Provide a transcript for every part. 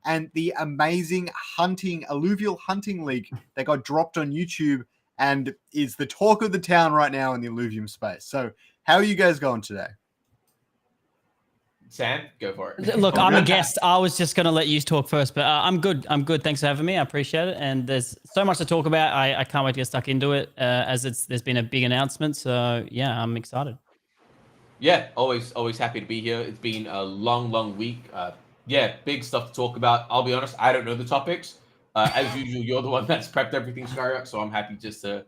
and the amazing alluvial hunting league that got dropped on YouTube and is the talk of the town right now in the Illuvium space. So how are you guys going today? Sam, go for it. Look, I'm a guest. I was just going to let you talk first, but I'm good. I'm good. Thanks for having me. I appreciate it. And there's so much to talk about. I can't wait to get stuck into it as there's been a big announcement. So yeah, I'm excited. Yeah, always happy to be here. It's been a long week. Yeah, big stuff to talk about. I'll be honest, I don't know the topics. As usual, you're the one that's prepped everything, Scoriox, so I'm happy just to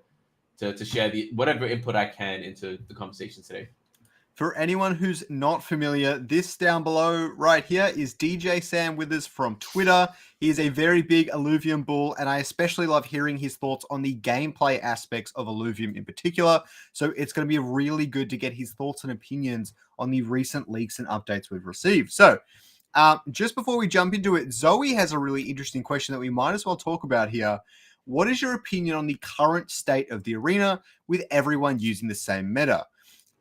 share the whatever input I can into the conversation today. For anyone who's not familiar, this down below right here is DJ Sam Withers from Twitter. He is a very big Illuvium bull, and I especially love hearing his thoughts on the gameplay aspects of Illuvium in particular. So it's going to be really good to get his thoughts and opinions on the recent leaks and updates we've received. So just before we jump into it, Zoe has a really interesting question that we might as well talk about here. What is your opinion on the current state of the arena with everyone using the same meta?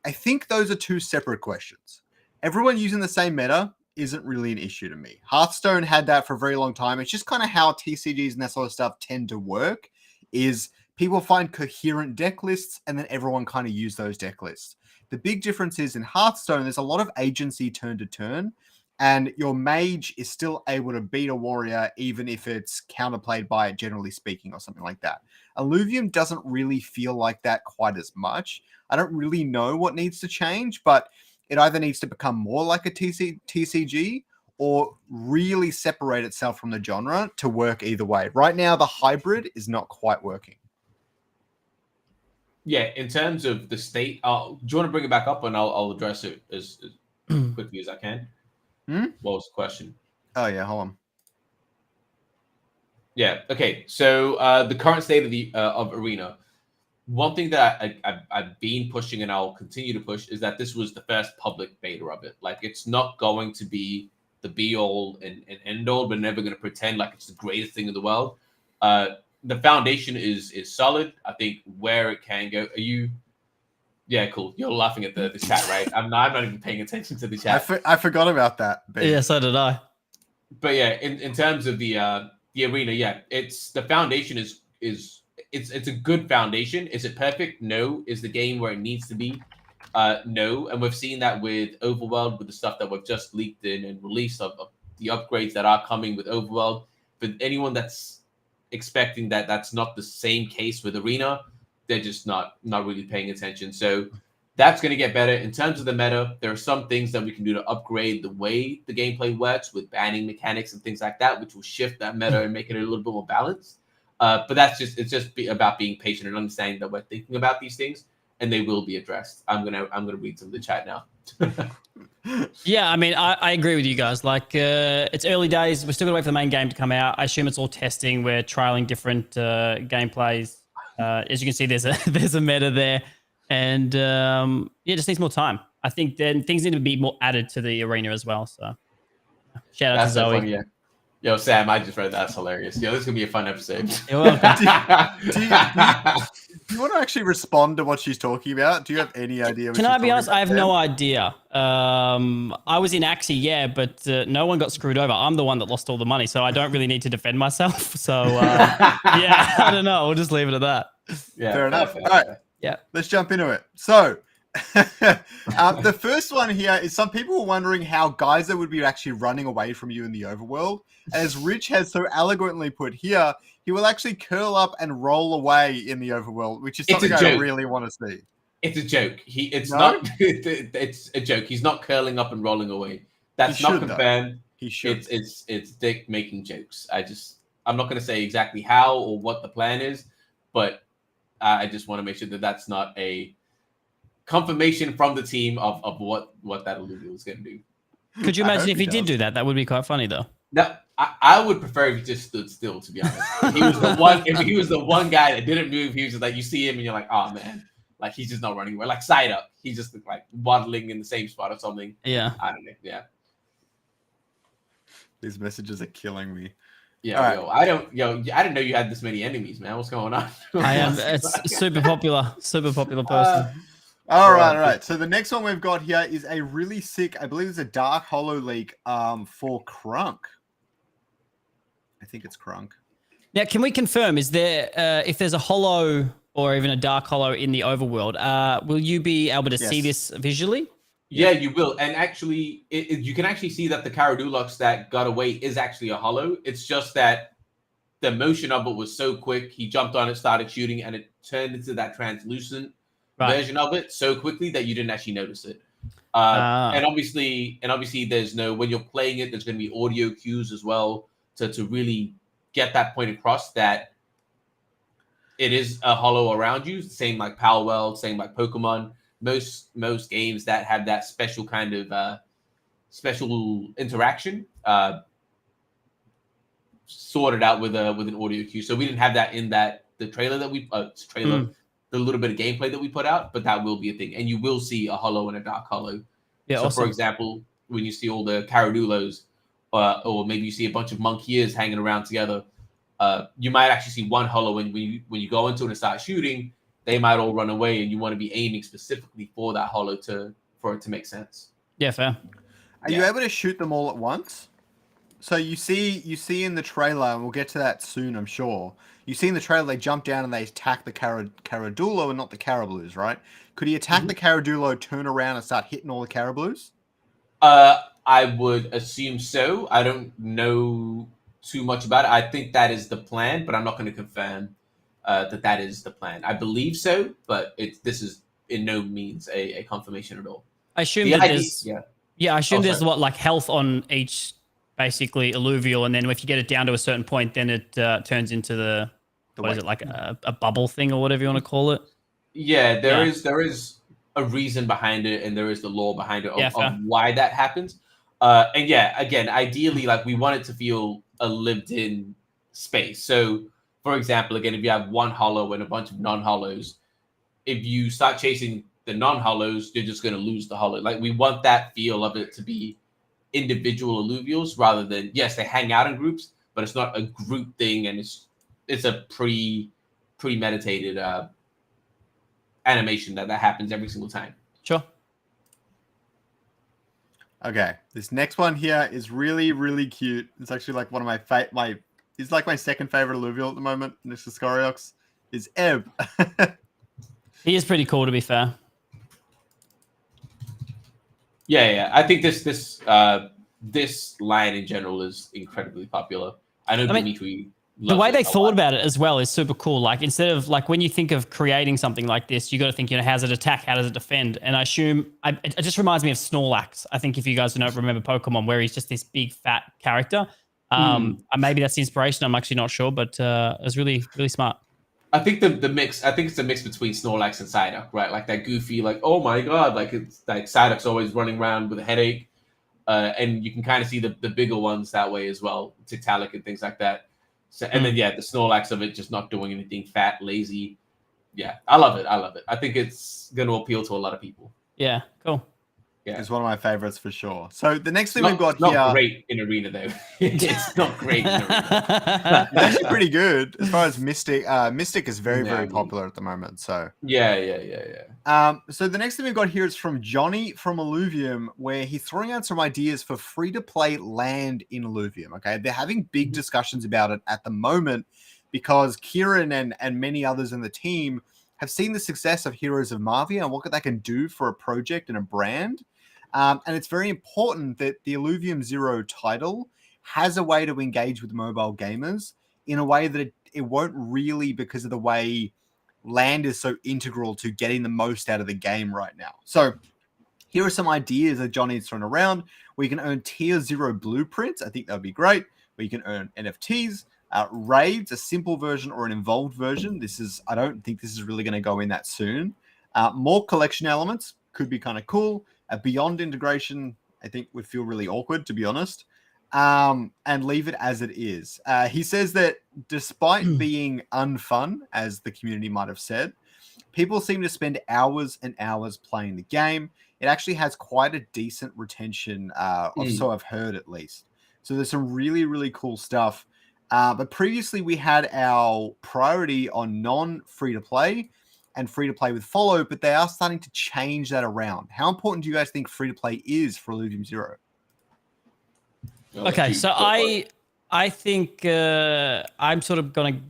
I think those are two separate questions. Everyone using the same meta isn't really an issue to me. Hearthstone had that for a very long time. It's just kind of how TCGs and that sort of stuff tend to work, is people find coherent deck lists and then everyone kind of use those deck lists. The big difference is in Hearthstone, there's a lot of agency turn to turn, and your mage is still able to beat a warrior even if it's counterplayed by it, generally speaking, or something like that. Illuvium doesn't really feel like that quite as much. I don't really know what needs to change, but it either needs to become more like a TCG or really separate itself from the genre to work either way. Right now, the hybrid is not quite working. Yeah, in terms of the state, do you want to bring it back up and I'll address it as quickly as I can? What was the question? Oh, yeah, hold on. Yeah, okay. So the current state of the of Arena, one thing that I've been pushing and I'll continue to push is that this was the first public beta of it. Like, it's not going to be the be-all and end-all. We're never going to pretend like it's the greatest thing in the world. The foundation is solid. I think where it can go. Are you... Yeah, cool. You're laughing at the chat, right? I'm not even paying attention to the chat. I forgot about that. Babe. Yeah, so did I. But yeah, in terms of the arena, yeah, it's the foundation is it's a good foundation. Is it perfect? No. Is the game where it needs to be? No. And we've seen that with Overworld, with the stuff that we've just leaked in and released of the upgrades that are coming with Overworld. But anyone that's expecting that that's not the same case with Arena, they're just not really paying attention. So that's going to get better. In terms of the meta, there are some things that we can do to upgrade the way the gameplay works with banning mechanics and things like that, which will shift that meta and make it a little bit more balanced. But it's just about being patient and understanding that we're thinking about these things and they will be addressed. I'm gonna read some of the chat now. Yeah, I mean, I agree with you guys. Like, it's early days. We're still gonna wait for the main game to come out. I assume it's all testing. We're trialing different gameplays. As you can see, there's a meta there, and yeah, just needs more time. I think then things need to be more added to the arena as well. So, shout out to Zoe. Funny, yeah. Yo, Sam, I just read that's hilarious. Yo, this is gonna be a fun episode. do you want to actually respond to what she's talking about? Do you have any idea? Can I be honest? I have no idea. I was in Axie, yeah, but no one got screwed over. I'm the one that lost all the money, so I don't really need to defend myself. So yeah, I don't know. We'll just leave it at that. Yeah, fair enough. All right, yeah, let's jump into it. So. The first one here is some people were wondering how Geyser would be actually running away from you in the overworld. As Rich has so elegantly put here, he will actually curl up and roll away in the overworld, which is something I really want to see. It's a joke. It's not. It's a joke. He's not curling up and rolling away. That's not confirmed. He should. It's Dick making jokes. I'm not going to say exactly how or what the plan is, but I just want to make sure that that's not a confirmation from the team of what that Illuvium is going to do. Could you imagine if he did do that? That would be quite funny, though. No, I would prefer if he just stood still, to be honest. If he was the one guy that didn't move, he was just like, you see him and you're like, oh man, like he's just not running away. Like side up, he's just like waddling in the same spot or something. Yeah, I don't know. Yeah, these messages are killing me. Yeah, I didn't know you had this many enemies, man. What's going on? I am. It's super popular person. All right. So the next one we've got here is a really sick, I believe it's a Dark Hollow League for Crunk. think it's Crunk. Now, can we confirm, is there, if there's a hollow or even a dark hollow in the overworld, will you be able to see this visually? Yeah, you will. And actually, you can actually see that the Caradulux that got away is actually a hollow. It's just that the motion of it was so quick. He jumped on it, started shooting, and it turned into that translucent version of it so quickly that you didn't actually notice it. And obviously, there's no, when you're playing it, there's going to be audio cues as well to really get that point across that it is a hollow around you. Same like Power World, same like Pokemon. Most games that have that special kind of special interaction sorted out with an audio cue. So we didn't have that in the trailer that we the little bit of gameplay that we put out, but that will be a thing, and you will see a hollow and a dark hollow. Yeah. So for example, when you see all the Caradulos, or maybe you see a bunch of Monkeys hanging around together, you might actually see one hollow, and when you go into it and start shooting, they might all run away, and you want to be aiming specifically for that hollow for it to make sense. Yeah, fair. Are you able to shoot them all at once? So you see in the trailer, and we'll get to that soon, I'm sure. You see in the trailer they jump down and they attack the Caradulo and not the Carablues, right? Could he attack the Caradulo, turn around, and start hitting all the Carablues? I would assume so. I don't know too much about it. I think that is the plan, but I'm not going to confirm that is the plan. I believe so, but this is in no means a confirmation at all. I assume there's I assume there's what, like, health on each basically alluvial, and then if you get it down to a certain point, then it turns into the what is it, like a bubble thing or whatever you want to call it. Yeah, there is a reason behind it, and there is the lore behind it of why that happens. And yeah, again, ideally, like, we want it to feel a lived-in space. So, for example, again, if you have one hollow and a bunch of non-hollows, if you start chasing the non-hollows, you're just going to lose the hollow. Like, we want that feel of it to be individual alluvials rather than, yes, they hang out in groups, but it's not a group thing, and it's a premeditated animation that happens every single time. Sure. Okay, this next one here is really, really cute. It's actually like one of my it's like my second favorite alluvial at the moment, next to Scoriox, is Ebb. He is pretty cool, to be fair. Yeah. I think this line in general is incredibly popular. I know Dimitri. The way they thought about it as well is super cool. Like, instead of, like, when you think of creating something like this, you got to think, how does it attack? How does it defend? And I assume it just reminds me of Snorlax. I think if you guys don't remember Pokemon, where he's just this big fat character. Maybe that's the inspiration. I'm actually not sure, but it was really, really smart. I think the mix. I think it's a mix between Snorlax and Psyduck, right? Like that goofy, like, oh my god, like, it's like Psyduck's always running around with a headache, and you can kind of see the bigger ones that way as well, Tiktaalik and things like that. So, and then the Snorlax of it just not doing anything, fat, lazy. Yeah, I love it. I think it's going to appeal to a lot of people. Yeah, cool. Yeah, it's one of my favorites for sure. So the next thing we've got here... It's not great in Arena, though. It's not great in Arena. It's actually pretty good as far as Mystic. Mystic is very, very popular at the moment. So Yeah. So the next thing we've got here is from Johnny from Illuvium, where he's throwing out some ideas for free-to-play land in Illuvium. Okay, they're having big discussions about it at the moment because Kieran and many others in the team have seen the success of Heroes of Marvia and what that can do for a project and a brand. And it's very important that the Illuvium Zero title has a way to engage with mobile gamers in a way that it won't really, because of the way land is so integral to getting the most out of the game right now. So here are some ideas that Johnny's thrown around where you can earn tier 0 blueprints. I think that would be great. Where you can earn NFTs, raids, a simple version or an involved version. I don't think this is really going to go in that soon. More collection elements could be kind of cool. A beyond integration, I think, would feel really awkward, to be honest. And leave it as it is. He says that despite being unfun, as the community might have said, people seem to spend hours and hours playing the game. It actually has quite a decent retention, so I've heard at least. So there's some really, really cool stuff. But previously we had our priority on non-free-to-play and free-to-play with follow, but they are starting to change that around. How important do you guys think free-to-play is for Illuvium Zero? Okay, so I I think I'm sort of going to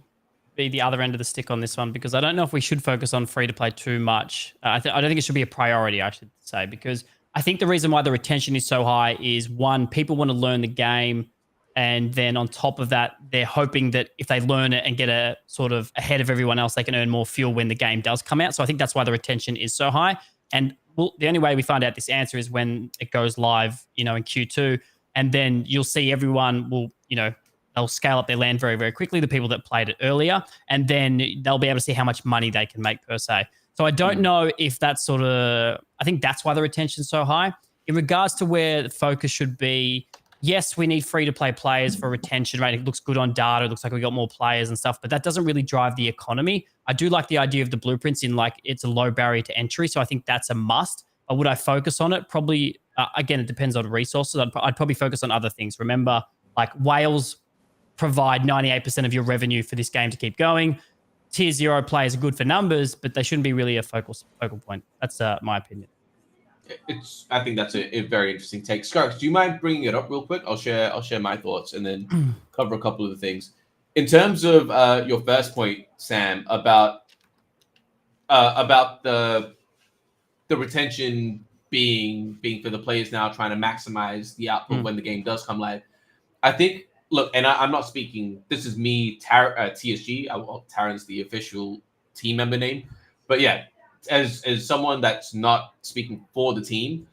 be the other end of the stick on this one because I don't know if we should focus on free to play too much. I don't think it should be a priority, I should say, because I think the reason why the retention is so high is one, people want to learn the game. And then on top of that, they're hoping that if they learn it and get a sort of ahead of everyone else, they can earn more fuel when the game does come out. So I think that's why the retention is so high. And the only way we find out this answer is when it goes live, in Q2. And then you'll see everyone will, they'll scale up their land very, very quickly, the people that played it earlier. And then they'll be able to see how much money they can make per se. So I don't know if that's I think that's why the retention's so high. In regards to where the focus should be, yes, we need free-to-play players for retention, right? It looks good on data. It looks like we got more players and stuff, but that doesn't really drive the economy. I do like the idea of the blueprints in it's a low barrier to entry, so I think that's a must. But would I focus on it? Probably, again, it depends on resources. I'd probably focus on other things. Remember, whales provide 98% of your revenue for this game to keep going. Tier 0 players are good for numbers, but they shouldn't be really a focal point. That's my opinion. I think that's a very interesting take. Scarks, do you mind bringing it up real quick? I'll share my thoughts and then cover a couple of the things. In terms of your first point, Sam, about the retention being for the players now trying to maximize the output when the game does come live. I think, look, and I'm not speaking, this is me, TSG, Taran's the official team member name, but yeah, as someone that's not speaking for the team,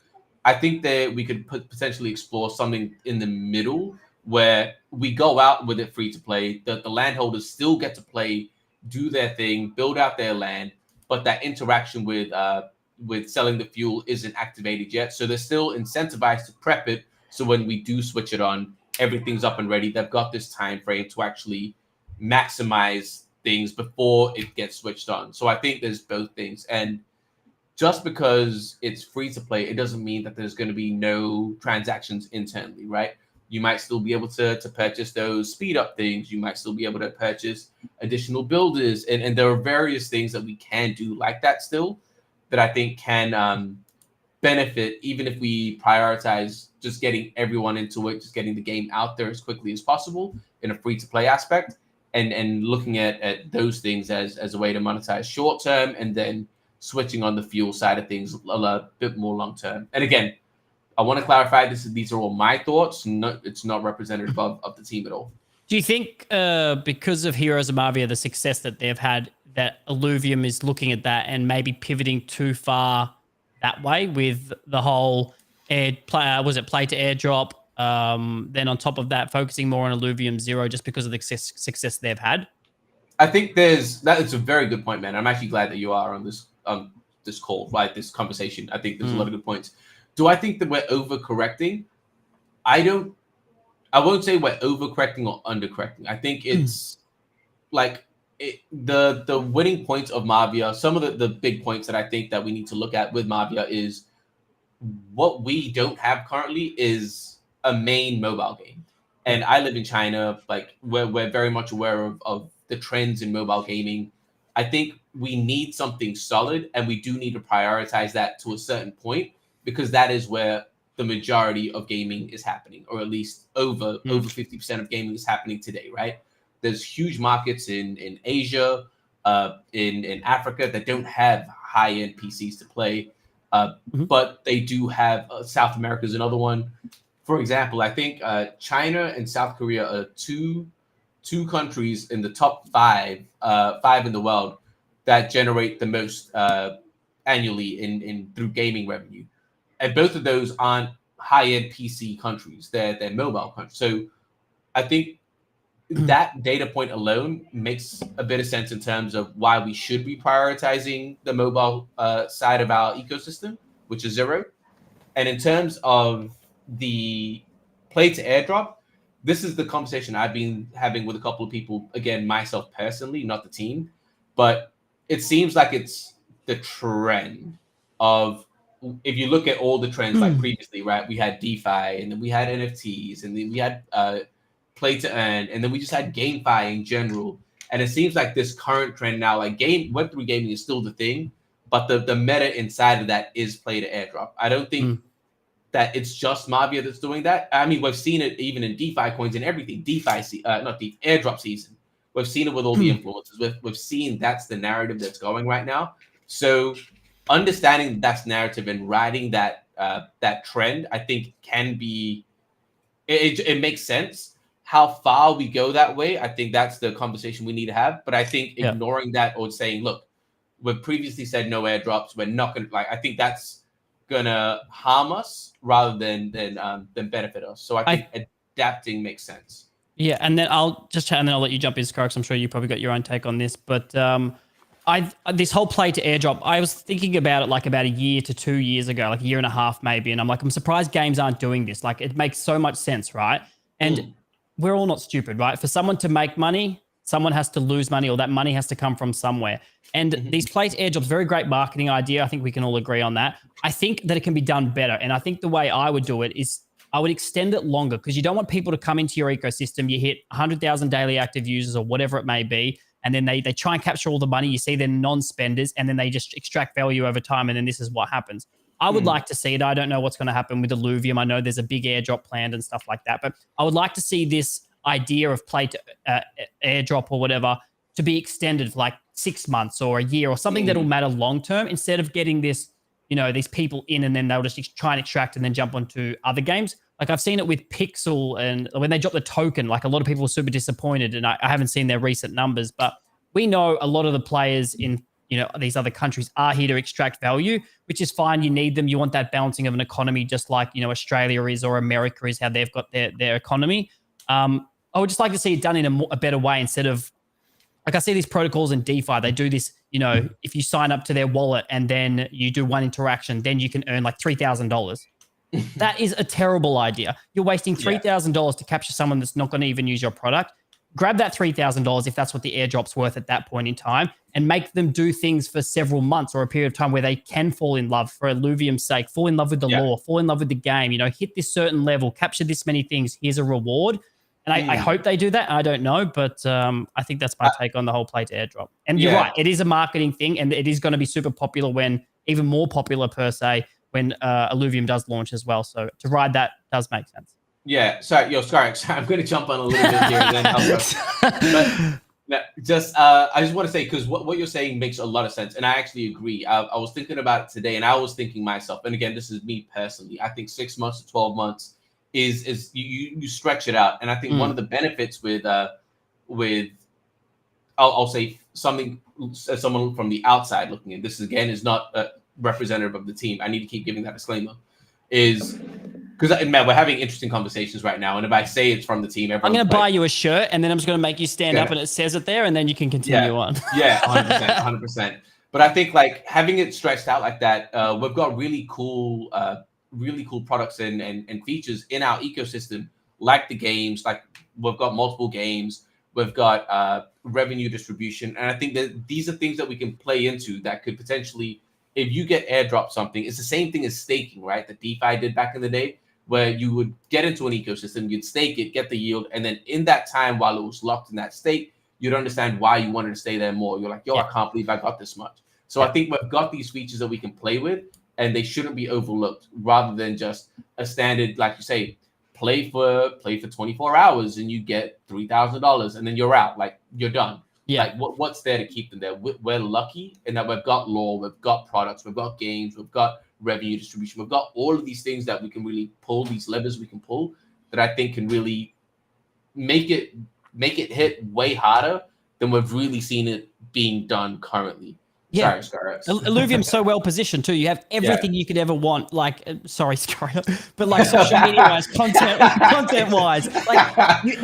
I think that we could potentially explore something in the middle where we go out with it free to play, that the landholders still get to play, do their thing, build out their land, but that interaction with selling the fuel isn't activated yet. So they're still incentivized to prep it. So when we do switch it on, everything's up and ready. They've got this time frame to actually maximize things before it gets switched on. So I think there's both things. And just because it's free to play, it doesn't mean that there's going to be no transactions internally, right? You might still be able to purchase those speed up things. You might still be able to purchase additional builders. And there are various things that we can do like that still that I think can benefit, even if we prioritize just getting everyone into it, just getting the game out there as quickly as possible in a free to play aspect. And looking at those things as a way to monetize short term and then switching on the fuel side of things a bit more long term. And again, I want to clarify these are all my thoughts. It's not representative of the team at all. Do you think because of Heroes of Mavia, the success that they've had, that Illuvium is looking at that and maybe pivoting too far that way with the whole play to airdrop? Then on top of that, focusing more on Illuvium 0 just because of the success they've had? I think it's a very good point, man. I'm actually glad that you are on this call, right? This conversation. I think there's a lot of good points. Do I think that we're overcorrecting? I won't say we're overcorrecting or undercorrecting. I think it's the winning points of Mavia. Some of the big points that I think that we need to look at with Mavia is what we don't have currently is a main mobile game. And I live in China. We're very much aware of the trends in mobile gaming. I think we need something solid, and we do need to prioritize that to a certain point, because that is where the majority of gaming is happening, or at least over 50% of gaming is happening today, right? There's huge markets in Asia, in Africa that don't have high-end PCs to play, but they do have South America is another one. For example, I think China and South Korea are two countries in the top five in the world that generate the most annually in through gaming revenue, and both of those aren't high-end PC countries; they're mobile countries. So I think that data point alone makes a bit of sense in terms of why we should be prioritizing the mobile side of our ecosystem, which is 0. And in terms of the play to airdrop, this is the conversation I've been having with a couple of people, again, myself personally, not the team, but it seems like it's the trend of, if you look at all the trends like previously, right? We had DeFi, and then we had NFTs, and then we had play to earn, and then we just had GameFi in general. And it seems like this current trend now, like Web3 gaming is still the thing, but the meta inside of that is play to airdrop. I don't think that it's just Mavia that's doing that. I mean, we've seen it even in DeFi coins and everything. Not DeFi, airdrop season. We've seen it with all the influencers. We've seen that's the narrative that's going right now. So understanding that's narrative and riding that that trend, I think can be it makes sense. How far we go that way, I think that's the conversation we need to have. But I think ignoring that or saying, look, we've previously said no airdrops, we're not gonna I think that's gonna harm us rather than benefit us. So I think adapting makes sense. Yeah, and then I'll just chat, and then I'll let you jump in, Scoriox. I'm sure you probably got your own take on this, but this whole play to airdrop, I was thinking about it like about a year to 2 years ago, like a year and a half maybe, and I'm like, I'm surprised games aren't doing this. Like, it makes so much sense, right? And we're all not stupid, right? For someone to make money, someone has to lose money, or that money has to come from somewhere. And these play to airdrops, very great marketing idea. I think we can all agree on that. I think that it can be done better, and I think the way I would do it is I would extend it longer, because you don't want people to come into your ecosystem. You hit 100,000 daily active users or whatever it may be, and then they try and capture all the money. You see they're non-spenders, and then they just extract value over time, and then this is what happens. I would like to see it. I don't know what's going to happen with Illuvium. I know there's a big airdrop planned and stuff like that, but I would like to see this idea of play to airdrop or whatever to be extended for like 6 months or a year or something that'll matter long term, instead of getting this, these people in and then they'll just try and extract and then jump onto other games. Like, I've seen it with Pixel, and when they dropped the token, like, a lot of people were super disappointed, and I haven't seen their recent numbers, but we know a lot of the players in these other countries are here to extract value, which is fine. You need them. You want that balancing of an economy, just like Australia is, or America is, how they've got their economy. I would just like to see it done in a better way, instead of, like, I see these protocols in DeFi. They do this, if you sign up to their wallet and then you do one interaction, then you can earn like $3,000. That is a terrible idea. You're wasting $3,000 to capture someone that's not going to even use your product. Grab that $3,000 if that's what the airdrop's worth at that point in time, and make them do things for several months or a period of time where they can fall in love, for Illuvium's sake, fall in love with the lore, fall in love with the game, hit this certain level, capture this many things, here's a reward. And I hope they do that. I don't know, but I think that's my take on the whole play to airdrop. And you're right, it is a marketing thing, and it is going to be super popular, even more popular per se, when Illuvium does launch as well. So to ride that does make sense. Yeah, sorry, Scoriox, I'm going to jump on a little bit here and then I just want to say, because what you're saying makes a lot of sense, and I actually agree. I was thinking about it today, and I was thinking myself, and again, this is me personally, I think 6 months to 12 months is you stretch it out, and I think one of the benefits with I'll say something, someone from the outside looking in, this again is not representative of the team. I need to keep giving that disclaimer, is because man, we're having interesting conversations right now, and if I say it's from the team, I'm going to buy you a shirt, and then I'm just going to make you stand up, and it says it there, and then you can continue on. 100%. But I think, like, having it stretched out like that, we've got really cool products and features in our ecosystem, like the games. Like, we've got multiple games, we've got revenue distribution, and I think that these are things that we can play into that could potentially, if you get airdrop something, it's the same thing as staking, right? That DeFi did back in the day, where you would get into an ecosystem, you'd stake it, get the yield, and then in that time, while it was locked in that state, you'd understand why you wanted to stay there more. You're like, I can't believe I got this much. So I think we've got these features that we can play with, and they shouldn't be overlooked, rather than just a standard, like you say, play for 24 hours and you get $3,000 and then you're out, like, you're done. Like, what's there to keep them there? We're lucky in that we've got lore, we've got products, we've got games, we've got revenue distribution, we've got all of these things that we can really pull, these levers we can pull, that I think can really make it hit way harder than we've really seen it being done currently. Yeah, sorry. Illuvium's so well positioned too. You have everything you could ever want. Like, sorry, but like social media wise, content wise, like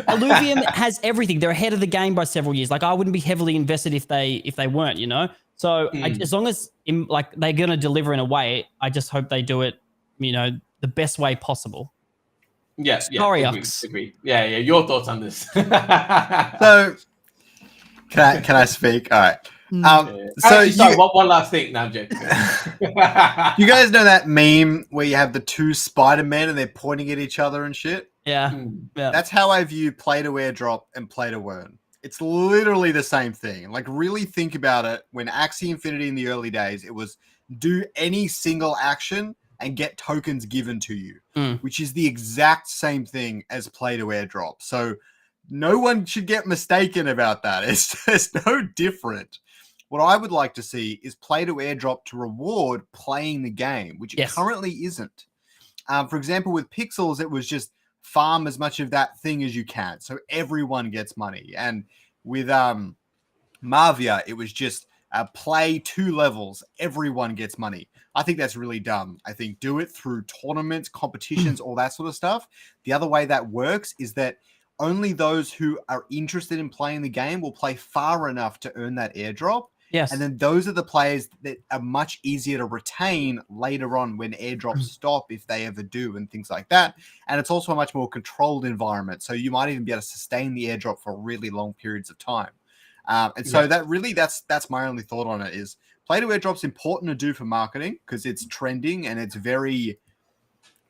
Illuvium has everything. They're ahead of the game by several years. Like, I wouldn't be heavily invested if they weren't. So as long as like they're gonna deliver in a way, I just hope they do it, the best way possible. Yes, Scoriox. Agree. Yeah. Your thoughts on this? So, can I speak? All right. Sorry, one last thing. No, I'm joking. You guys know that meme where you have the two Spider-Men and they're pointing at each other and shit? Yeah. That's how I view play to airdrop and play to earn. It's literally the same thing. Like, really think about it. When Axie Infinity in the early days, it was do any single action and get tokens given to you, Mm. which is the exact same thing as play to airdrop. So no one should get mistaken about that. It's no different. What I would like to see is play to airdrop to reward playing the game, which it Yes. currently isn't. For example, with Pixels, it was just farm as much of that thing as you can, so everyone gets money. And with Mavia, it was just play 2 levels, everyone gets money. I think that's really dumb. I think do it through tournaments, competitions, all that sort of stuff. The other way that works is that only those who are interested in playing the game will play far enough to earn that airdrop. Yes. And then those are the players that are much easier to retain later on when airdrops stop, if they ever do, and things like that. And it's also a much more controlled environment. So you might even be able to sustain the airdrop for really long periods of time. And so that's my only thought on it is play to airdrop's important to do for marketing because it's trending and it's very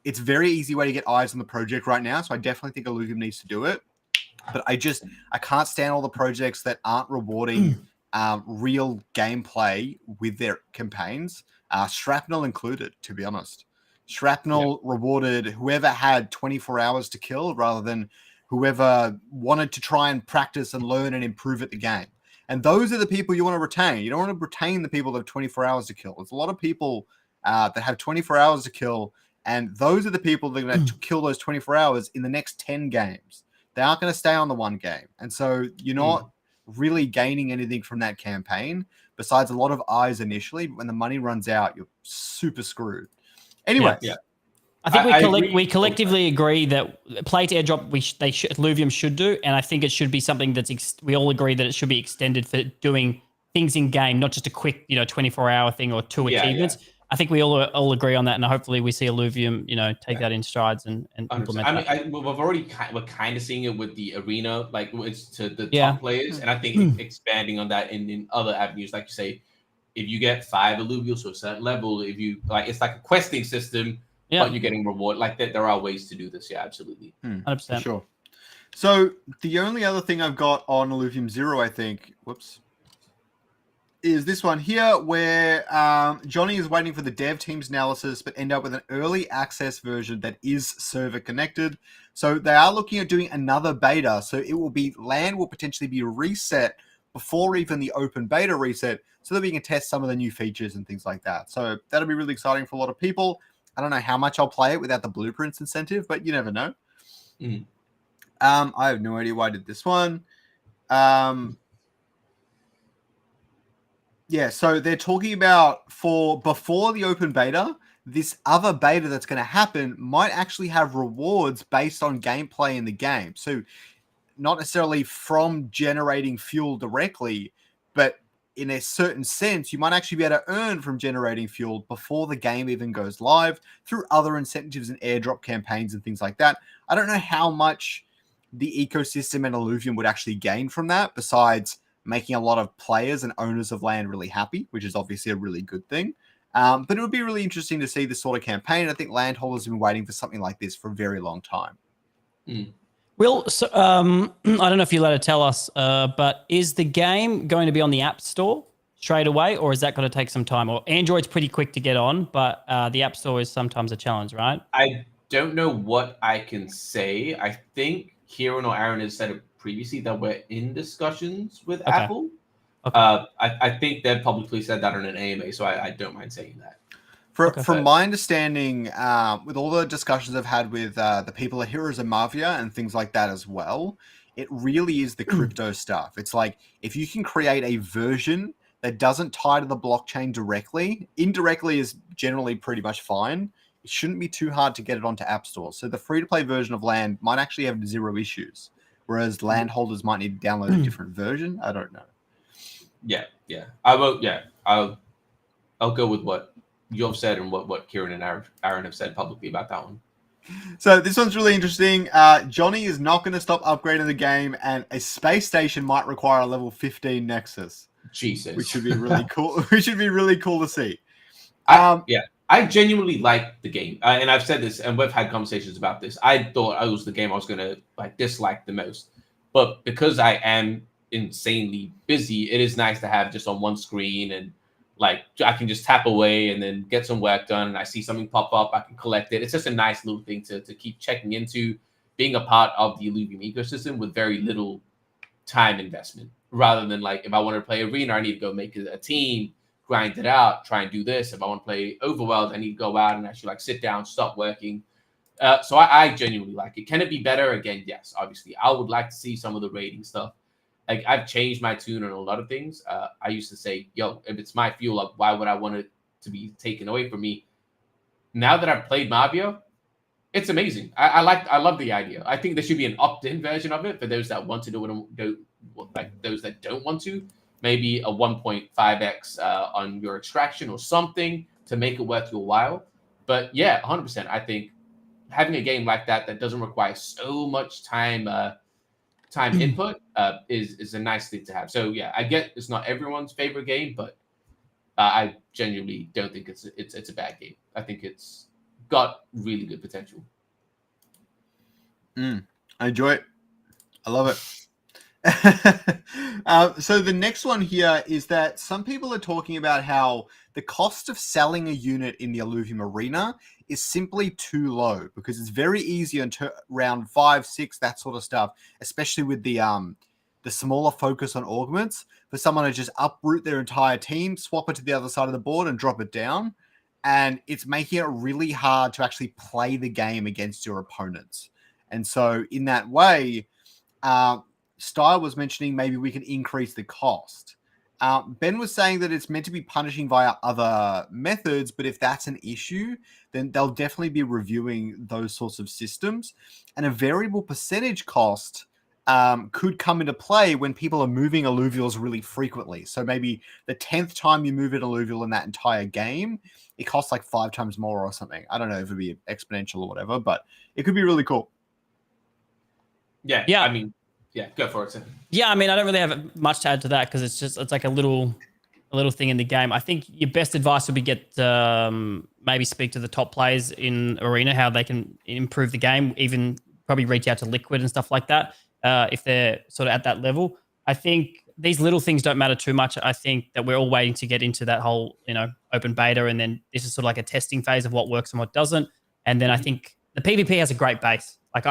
easy way to get eyes on the project right now. So I definitely think Illuvium needs to do it. But I can't stand all the projects that aren't rewarding real gameplay with their campaigns, Shrapnel included, to be honest. Shrapnel rewarded whoever had 24 hours to kill rather than whoever wanted to try and practice and learn and improve at the game. And those are the people you want to retain. You don't want to retain the people that have 24 hours to kill. There's a lot of people that have 24 hours to kill, and those are the people that are going to kill those 24 hours in the next 10 games. They aren't going to stay on the one game. And so you're not really gaining anything from that campaign besides a lot of eyes initially. But when the money runs out, you're super screwed. Anyway, I think we collectively agree that play to airdrop Illuvium should do, and I think it should be something that's we all agree that it should be extended for doing things in game, not just a quick 24-hour thing or 2 achievements. I think we all agree on that, and hopefully we see Illuvium take that in strides and implement that. We're kind of seeing it with the arena, like it's to the top players, and I think expanding on that in other avenues, like you say, if you get 5 Illuviums to a certain level, if you it's like a questing system. Yeah. But you're getting reward like that. There are ways to do this. Yeah, absolutely. 100%. Sure. So the only other thing I've got on Illuvium 0, I think, is this one here where Johnny is waiting for the dev team's analysis, but end up with an early access version that is server connected. So they are looking at doing another beta. So it will be LAN will potentially be reset before even the open beta reset, so that we can test some of the new features and things like that. So that'll be really exciting for a lot of people. I don't know how much I'll play it without the blueprints incentive, but you never know. I have no idea why I did this one. So they're talking about for before the open beta, this other beta that's going to happen might actually have rewards based on gameplay in the game. So not necessarily from generating fuel directly, but in a certain sense, you might actually be able to earn from generating fuel before the game even goes live through other incentives and airdrop campaigns and things like that. I don't know how much the ecosystem and Illuvium would actually gain from that, besides making a lot of players and owners of land really happy, which is obviously a really good thing. But it would be really interesting to see this sort of campaign. I think landholders have been waiting for something like this for a very long time. Will, so, I don't know if you're allowed to tell us, but is the game going to be on the App Store straight away, or is that going to take some time? Or Android's pretty quick to get on, but the App Store is sometimes a challenge, right? I don't know what I can say. I think Kieran or Aaron has said it previously that we're in discussions with Apple. I think they've publicly said that on an AMA, so I don't mind saying that. From my understanding, with all the discussions I've had with the people at Heroes of Mavia and things like that as well, it really is the crypto stuff. It's like, if you can create a version that doesn't tie to the blockchain directly, indirectly is generally pretty much fine. It shouldn't be too hard to get it onto app stores. So the free-to-play version of Land might actually have 0 issues, whereas landholders might need to download a different version. I don't know. I'll go with what you've said and what Kieran and Aaron have said publicly about that one. So this one's really interesting. Johnny is not going to stop upgrading the game, and a space station might require a level 15 Nexus. Jesus, which should be really cool. Which should be really cool to see. I genuinely like the game, and I've said this, and we've had conversations about this. I thought it was the game I was going to dislike the most, but because I am insanely busy, it is nice to have just on one screen and Like I can just tap away and then get some work done, and I see something pop up, I can collect it. It's just a nice little thing to keep checking into, being a part of the Illuvium ecosystem with very little time investment, rather than like if I want to play Arena, I need to go make a team, grind it out, try and do this. If I want to play Overworld, I need to go out and actually like sit down, stop working. So I genuinely like it. Can it be better? Again, yes, obviously. I would like to see some of the rating stuff. Like I've changed my tune on a lot of things. I used to say, yo, if it's my fuel, like, why would I want it to be taken away from me? Now that I've played Mavia, it's amazing. I love the idea. I think there should be an opt-in version of it for those that want to do it, like those that don't want to. Maybe a 1.5x on your extraction or something to make it worth your while. But yeah, 100%. I think having a game like that doesn't require so much time input is a nice thing to have. So yeah, I get it's not everyone's favorite game, but I genuinely don't think it's a bad game. I think it's got really good potential. I enjoy it. I love it. So the next one here is that some people are talking about how the cost of selling a unit in the Illuvium arena is simply too low because it's very easy until round 5, 6, that sort of stuff, especially with the smaller focus on augments, for someone to just uproot their entire team, swap it to the other side of the board and drop it down. And it's making it really hard to actually play the game against your opponents. And so in that way, Style was mentioning maybe we can increase the cost. Ben was saying that it's meant to be punishing via other methods, but if that's an issue, then they'll definitely be reviewing those sorts of systems. And a variable percentage cost could come into play when people are moving alluvials really frequently. So maybe the 10th time you move an alluvial in that entire game, it costs like 5 times more or something. I don't know if it'd be exponential or whatever, but it could be really cool. Yeah. I mean, yeah, go for it, Sam. Yeah, I mean, I don't really have much to add to that because it's like a little thing in the game. I think your best advice would be get maybe speak to the top players in Arena, how they can improve the game, even probably reach out to Liquid and stuff like that if they're sort of at that level. I think these little things don't matter too much. I think that we're all waiting to get into that whole, open beta, and then this is sort of like a testing phase of what works and what doesn't. And then I think the PvP has a great base. Like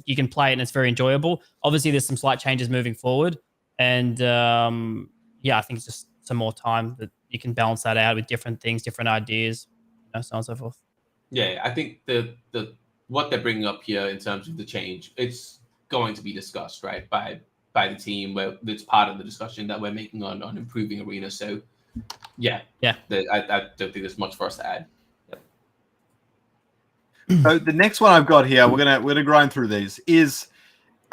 you can play it and it's very enjoyable. Obviously, there's some slight changes moving forward, and I think it's just some more time that you can balance that out with different things, different ideas, so on and so forth. Yeah, I think the what they're bringing up here in terms of the change, it's going to be discussed, right, by the team. Where it's part of the discussion that we're making on improving Arena. So yeah. I don't think there's much for us to add. So the next one I've got here, we're gonna grind through these, is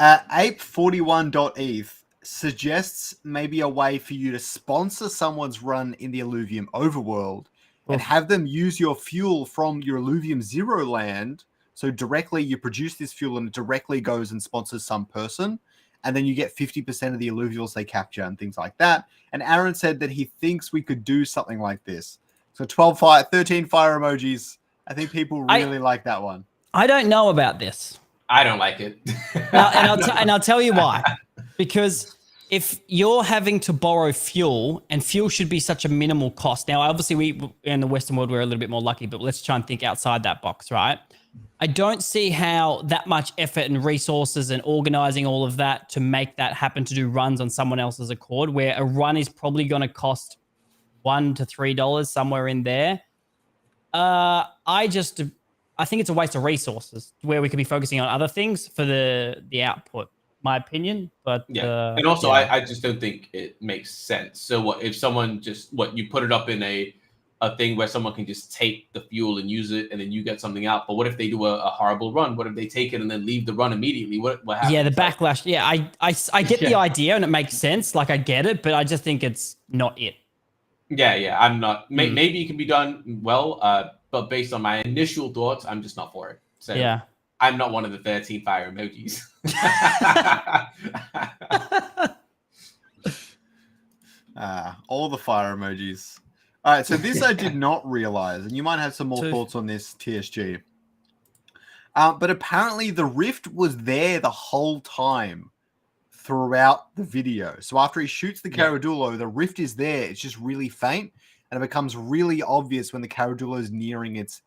ape41.eth suggests maybe a way for you to sponsor someone's run in the Illuvium overworld and have them use your fuel from your Illuvium Zero land. So directly you produce this fuel and it directly goes and sponsors some person. And then you get 50% of the alluvials they capture and things like that. And Aaron said that he thinks we could do something like this. So 13 fire emojis. I think people really like that one. I don't know about this. I don't like it. and I'll tell you why. Because if you're having to borrow fuel, and fuel should be such a minimal cost. Now, obviously, we in the Western world, we're a little bit more lucky, but let's try and think outside that box, right? I don't see how that much effort and resources and organizing all of that to make that happen, to do runs on someone else's accord, where a run is probably going to cost $1 to $3, somewhere in there. I think it's a waste of resources where we could be focusing on other things for the output, my opinion. But and also I just don't think it makes sense. So what if someone you put it up in a thing where someone can just take the fuel and use it and then you get something out? But what if they do a horrible run? What if they take it and then leave the run immediately? What happens? Yeah, the backlash. Yeah, I get the idea and it makes sense. Like I get it, but I just think it's not it. Yeah, I'm not. Maybe it can be done well, but based on my initial thoughts, I'm just not for it. So yeah, I'm not one of the 13 fire emojis. All the fire emojis. All right, so this I did not realize, and you might have some more thoughts on this, TSG. But apparently the rift was there the whole time throughout the video. So after he shoots the Caradulo, the rift is there. It's just really faint, and it becomes really obvious when the Caradulo is nearing its,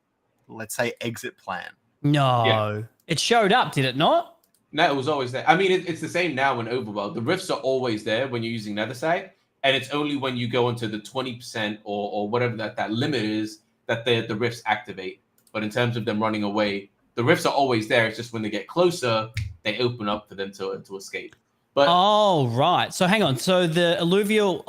let's say, exit plan. No, it showed up, did it not? No, it was always there. I mean, it's the same now in Overworld. The rifts are always there when you're using Netherside, and it's only when you go into the 20% or whatever that limit is that the rifts activate. But in terms of them running away, the rifts are always there. It's just when they get closer, they open up for them to escape. But oh, right. So hang on. So the alluvial,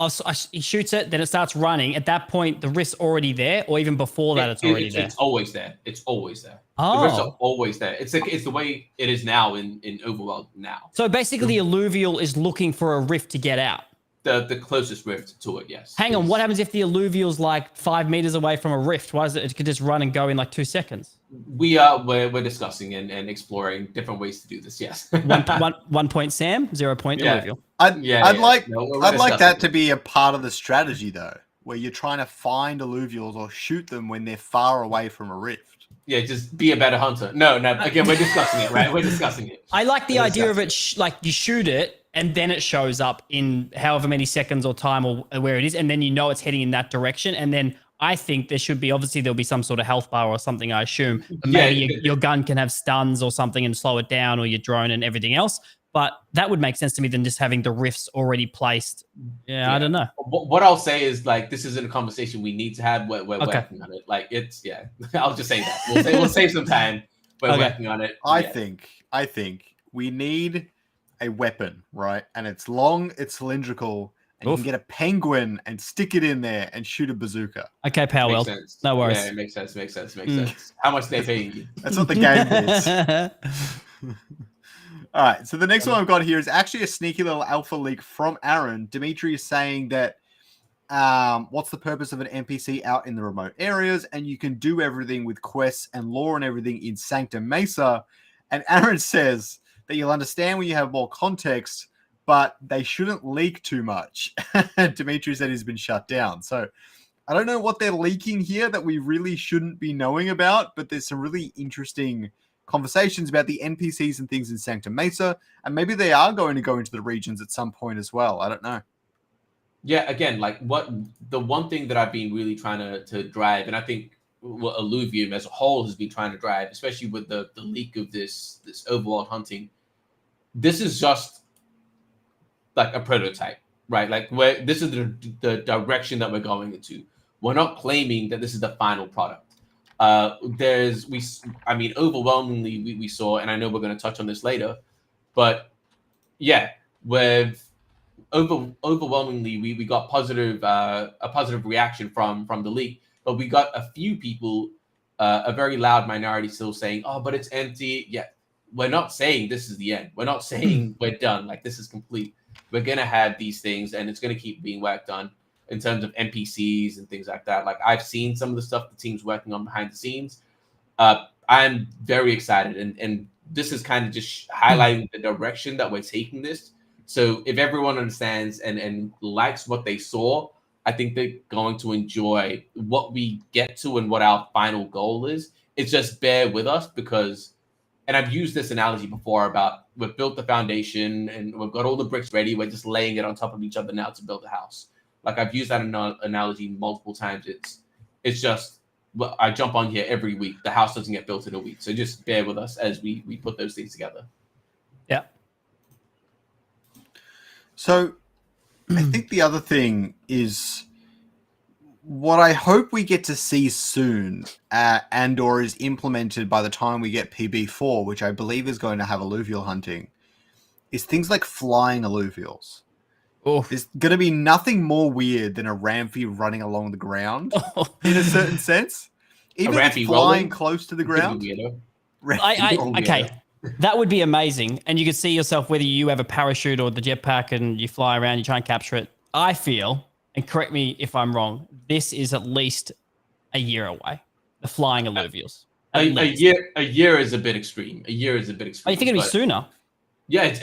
he shoots it, then it starts running. At that point, the rift's already there, or even before that, it's already there? It's always there. It's always there. Oh. The rifts are always there. It's the way it is now in Overworld now. So basically, the alluvial is looking for a rift to get out. The closest rift to it, yes. Hang on, what happens if the alluvial's like 5 meters away from a rift? Why is it could just run and go in like 2 seconds? We're discussing and exploring different ways to do this, yes. 1 point Sam, 0 point alluvial. I'd like that to be a part of the strategy though, where you're trying to find alluvials or shoot them when they're far away from a rift. Yeah, just be a better hunter. No, again, we're discussing it, right? We're discussing it. I like the idea of it, like you shoot it, and then it shows up in however many seconds or time or where it is, and then you know it's heading in that direction. And then I think there should be, obviously there'll be some sort of health bar or something, I assume. But maybe your gun can have stuns or something and slow it down, or your drone and everything else. But that would make sense to me than just having the rifts already placed. Yeah, I don't know. What I'll say is, like, this isn't a conversation we need to have. We're working on it. Like, it's, I'll just say that. We'll save some time. We're working on it. I think we need a weapon, right? And it's long, it's cylindrical, and you can get a penguin and stick it in there and shoot a bazooka. Okay, Powell. No worries. Yeah, it makes sense. How much they're paying you? That's what the game is. All right, so the next one I've got here is actually a sneaky little alpha leak from Aaron. Dimitri is saying that what's the purpose of an NPC out in the remote areas, and you can do everything with quests and lore and everything in Sanctum Mesa. And Aaron says that you'll understand when you have more context, but they shouldn't leak too much. Dimitri said he's been shut down. So I don't know what they're leaking here that we really shouldn't be knowing about, but there's some really interesting conversations about the NPCs and things in Sanctum Mesa, and maybe they are going to go into the regions at some point as well. I don't know. Yeah, again, like the one thing that I've been really trying to drive, and I think what Illuvium as a whole has been trying to drive, especially with the leak of this overworld hunting, this is just like a prototype, right? Like this is the direction that we're going into. We're not claiming that this is the final product. Overwhelmingly we saw, and I know we're going to touch on this later, but yeah, overwhelmingly we got a positive reaction from the leak, but we got a few people, a very loud minority, still saying, "Oh, but it's empty." Yeah, we're not saying this is the end. We're not saying we're done. Like, this is complete. We're gonna have these things, and it's gonna keep being worked on in terms of NPCs and things like that. Like, I've seen some of the stuff the team's working on behind the scenes. I'm very excited, and this is kind of just highlighting the direction that we're taking this. So if everyone understands and likes what they saw, I think they're going to enjoy what we get to and what our final goal is. It's just bear with us because, and I've used this analogy before about we've built the foundation and we've got all the bricks ready. We're just laying it on top of each other now to build a house. Like, I've used that analogy multiple times. It's just, well, I jump on here every week. The house doesn't get built in a week. So just bear with us as we put those things together. Yeah. So I think the other thing is what I hope we get to see soon and or is implemented by the time we get PB4, which I believe is going to have alluvial hunting, is things like flying alluvials. Oh. There's going to be nothing more weird than a Rampy running along the ground in a certain sense. Even if it's flying close to the ground. Okay. That would be amazing. And you could see yourself, whether you have a parachute or the jetpack and you fly around, you try and capture it. I feel, and correct me if I'm wrong, this is at least a year away. The flying alluvials. A year is a bit extreme. A year is a bit extreme. Oh, you think it'd be sooner? Yeah,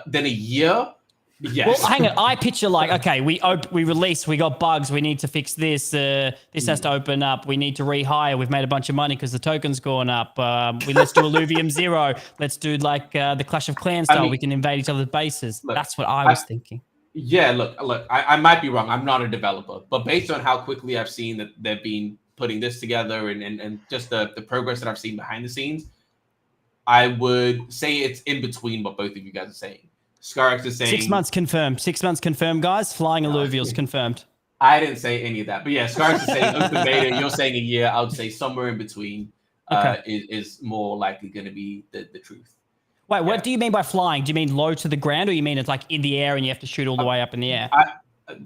then a year. Yes. Well, hang on. I picture like, okay, we released, we got bugs, we need to fix this. This has to open up. We need to rehire. We've made a bunch of money because the token's gone up. Let's do Illuvium 0. Let's do like the Clash of Clans style. We can invade each other's bases. Look, that's what I was thinking. Yeah, look. I might be wrong. I'm not a developer, but based on how quickly I've seen that they've been putting this together and just the progress that I've seen behind the scenes, I would say it's in between what both of you guys are saying. Scoriox is saying 6 months confirmed. 6 months confirmed, guys. Flying Illuvials confirmed. I didn't say any of that, but yeah, Scoriox is saying open beta. You're saying a year. I would say somewhere in between is more likely going to be the truth. Wait, what do you mean by flying? Do you mean low to the ground, or you mean it's like in the air and you have to shoot all the way up in the air?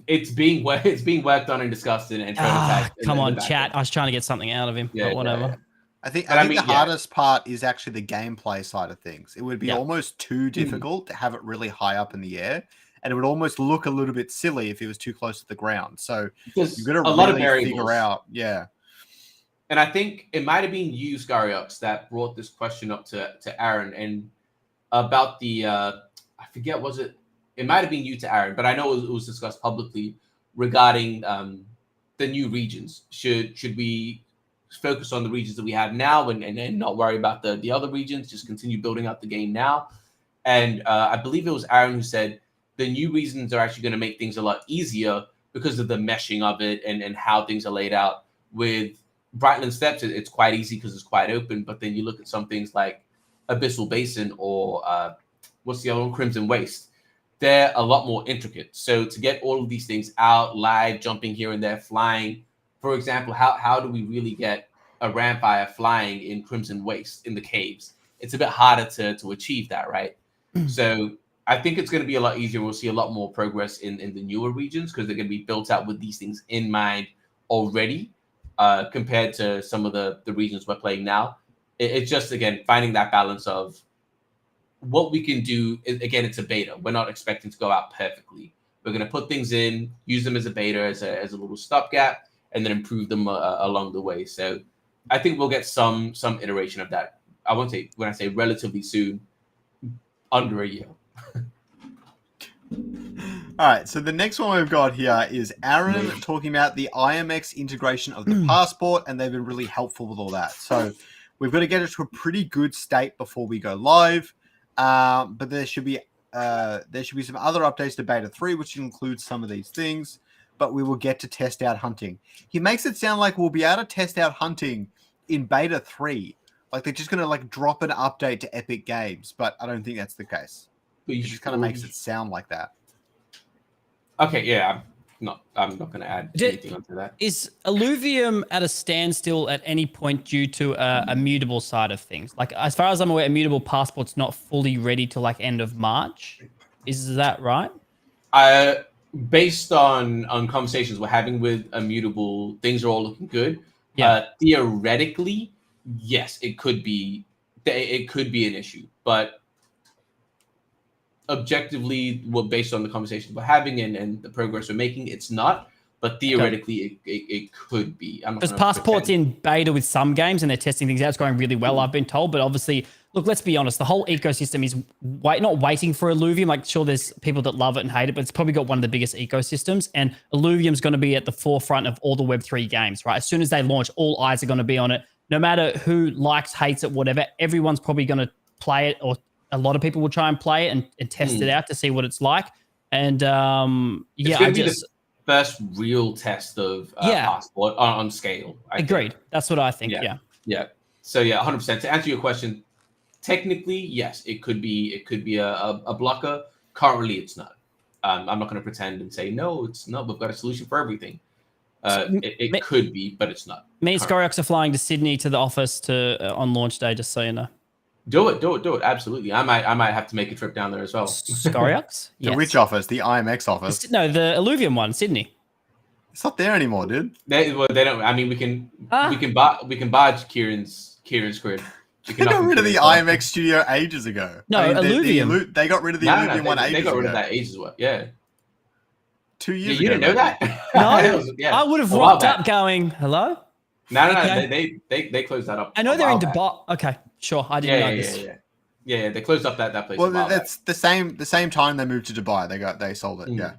It's being worked on and discussed and prototyped. Come on, chat. I was trying to get something out of him, but whatever. Yeah. I think the hardest part is actually the gameplay side of things. It would be almost too difficult to have it really high up in the air, and it would almost look a little bit silly if it was too close to the ground. So you've got to really figure out, And I think it might have been you, Scoriox, that brought this question up to Aaron, and about the I forget, was it? It might have been you to Aaron, but I know it was discussed publicly regarding the new regions. Should we focus on the regions that we have now and not worry about the other regions, just continue building out the game now? And I believe it was Aaron who said the new regions are actually going to make things a lot easier because of the meshing of it and how things are laid out. With Brightland Steppes, it's quite easy because it's quite open, but then you look at some things like Abyssal Basin or what's the other one, Crimson Waste. They're a lot more intricate. So to get all of these things out, live, jumping here and there, flying, for example, how do we really get a Rampire flying in Crimson Waste in the caves? It's a bit harder to achieve that, right? So I think it's going to be a lot easier. We'll see a lot more progress in the newer regions because they're going to be built out with these things in mind already, compared to some of the regions we're playing now. It's just, again, finding that balance of what we can do. Again, it's a beta. We're not expecting to go out perfectly. We're going to put things in, use them as a beta, as a little stopgap, and then improve them along the way. So I think we'll get some iteration of that. I won't say, when I say relatively soon, under a year. All right, so the next one we've got here is Aaron talking about the IMX integration of the passport, and they've been really helpful with all that. So we've got to get it to a pretty good state before we go live, but there should be some other updates to Beta 3, which includes some of these things, but we will get to test out hunting. He makes it sound like we'll be able to test out hunting in Beta 3. Like they're just going to like drop an update to Epic Games, but I don't think that's the case. It just kind of makes it sound like that. Okay, yeah, I'm not going to add anything onto that. Is Illuvium at a standstill at any point due to a mutable side of things? Like, as far as I'm aware, Immutable Passport's not fully ready till like end of March. Is that right? Based on conversations we're having with Immutable, things are all looking good. Yeah. Theoretically, yes, it could be an issue, but objectively, based on the conversations we're having and the progress we're making, it's not. But theoretically, it could be. Because Passport's in beta with some games and they're testing things out. It's going really well, I've been told. But obviously, look, let's be honest. The whole ecosystem is not waiting for Illuvium. Like, sure, there's people that love it and hate it, but it's probably got one of the biggest ecosystems. And Illuvium's going to be at the forefront of all the Web3 games, right? As soon as they launch, all eyes are going to be on it. No matter who likes, hates it, whatever, everyone's probably going to play it, or a lot of people will try and play it and test it out to see what it's like. And the first real test of Passport on scale. Agreed. That's what I think. Yeah. So 100%. To answer your question, technically, yes, it could be a blocker. Currently, it's not. I'm not going to pretend and say no, it's not. We've got a solution for everything. It could be, but it's not. Me and Scoriox are flying to Sydney to the office on launch day, just so you know. Do it. Absolutely. I might have to make a trip down there as well. Scoriox? Yes. Which office? The IMX office? No, the Illuvium one, Sydney. It's not there anymore, dude. They don't. I mean, we can barge Kieran's crib. They got rid of the IMX studio ages ago. No, Illuvium. They got rid of the Illuvium one ages ago. They got rid of that ages ago. Yeah. 2 years ago. You didn't know that? No. I would have rocked up going, hello? No. They closed that up. I know they're in Dubai. Okay, sure. I didn't know this. Yeah. Yeah, they closed up that place. Well, that's the same time they moved to Dubai. They sold it. Yeah.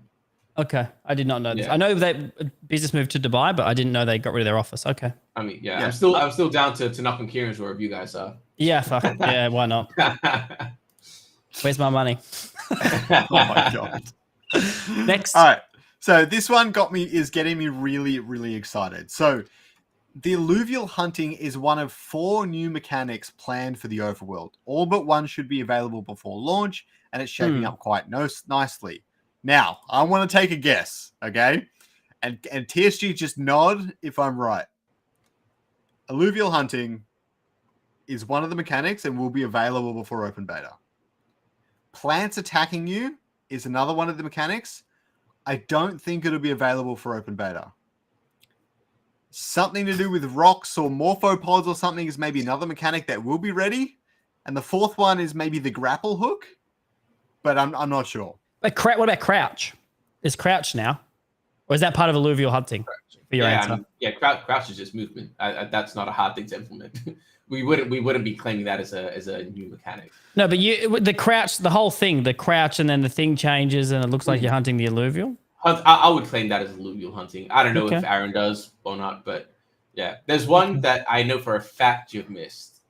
Okay, I did not know this. Yeah. I know that business moved to Dubai, but I didn't know they got rid of their office. Okay. I mean, Yeah. I'm still down to knock on Kieran's door if you guys are. Yeah, fuck. Yeah, why not? Where's my money? Oh my god. Next. All right. So this one is getting me really, really excited. So the alluvial hunting is one of 4 new mechanics planned for the overworld. All but one should be available before launch, and it's shaping up quite nicely. Now, I want to take a guess, okay? And TSG, just nod if I'm right. Alluvial hunting is one of the mechanics and will be available before open beta. Plants attacking you is another one of the mechanics. I don't think it'll be available for open beta. Something to do with rocks or morphopods or something is maybe another mechanic that will be ready. And the 4th one is maybe the grapple hook, but I'm not sure. But what about crouch? Is crouch now? Or is that part of alluvial hunting? For your answer? Crouch is just movement. That's not a hard thing to implement. we wouldn't be claiming that as a new mechanic. No, but the crouch, the whole thing, the crouch, and then the thing changes, and it looks like you're hunting the alluvial. I would claim that as alluvial hunting. I don't know if Aaron does or not, but yeah, there's one that I know for a fact you've missed.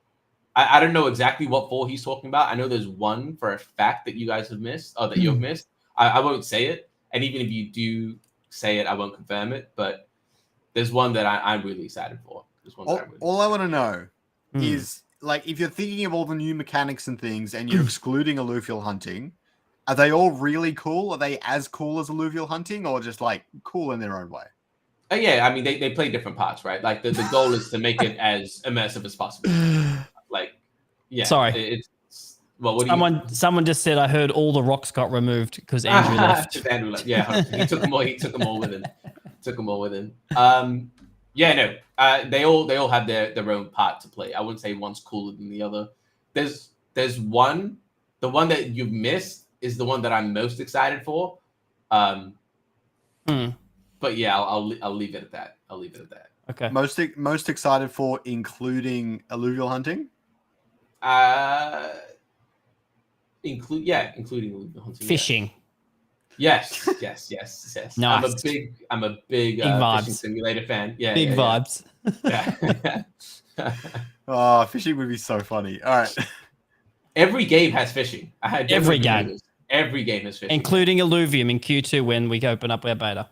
I don't know exactly what 4 he's talking about. I know there's one for a fact that you guys have missed, or that you've missed. I won't say it, and even if you do say it, I won't confirm it. But there's one that I'm really excited for. All I want to know is, like, if you're thinking of all the new mechanics and things, and you're excluding alluvial hunting, are they all really cool? Are they as cool as alluvial hunting, or just like cool in their own way? Yeah, I mean they play different parts, right? Like the goal is to make it as immersive as possible. Like, yeah. Sorry. Someone just said I heard all the rocks got removed because Andrew left. Andrew left. Yeah, he took them all. He took them all with him. Yeah, no. They all have their own part to play. I wouldn't say one's cooler than the other. There's one. The one that you've missed is the one that I'm most excited for. But yeah, I'll leave it at that. Okay. Most excited for, including alluvial hunting. Including alluvial hunting. Fishing. Yes. Nice. I'm a big fishing simulator fan. Yeah. Big vibes. Yeah. Oh, fishing would be so funny. All right. Every game has fishing. Every game has fishing. Including Illuvium in Q2 when we open up our beta.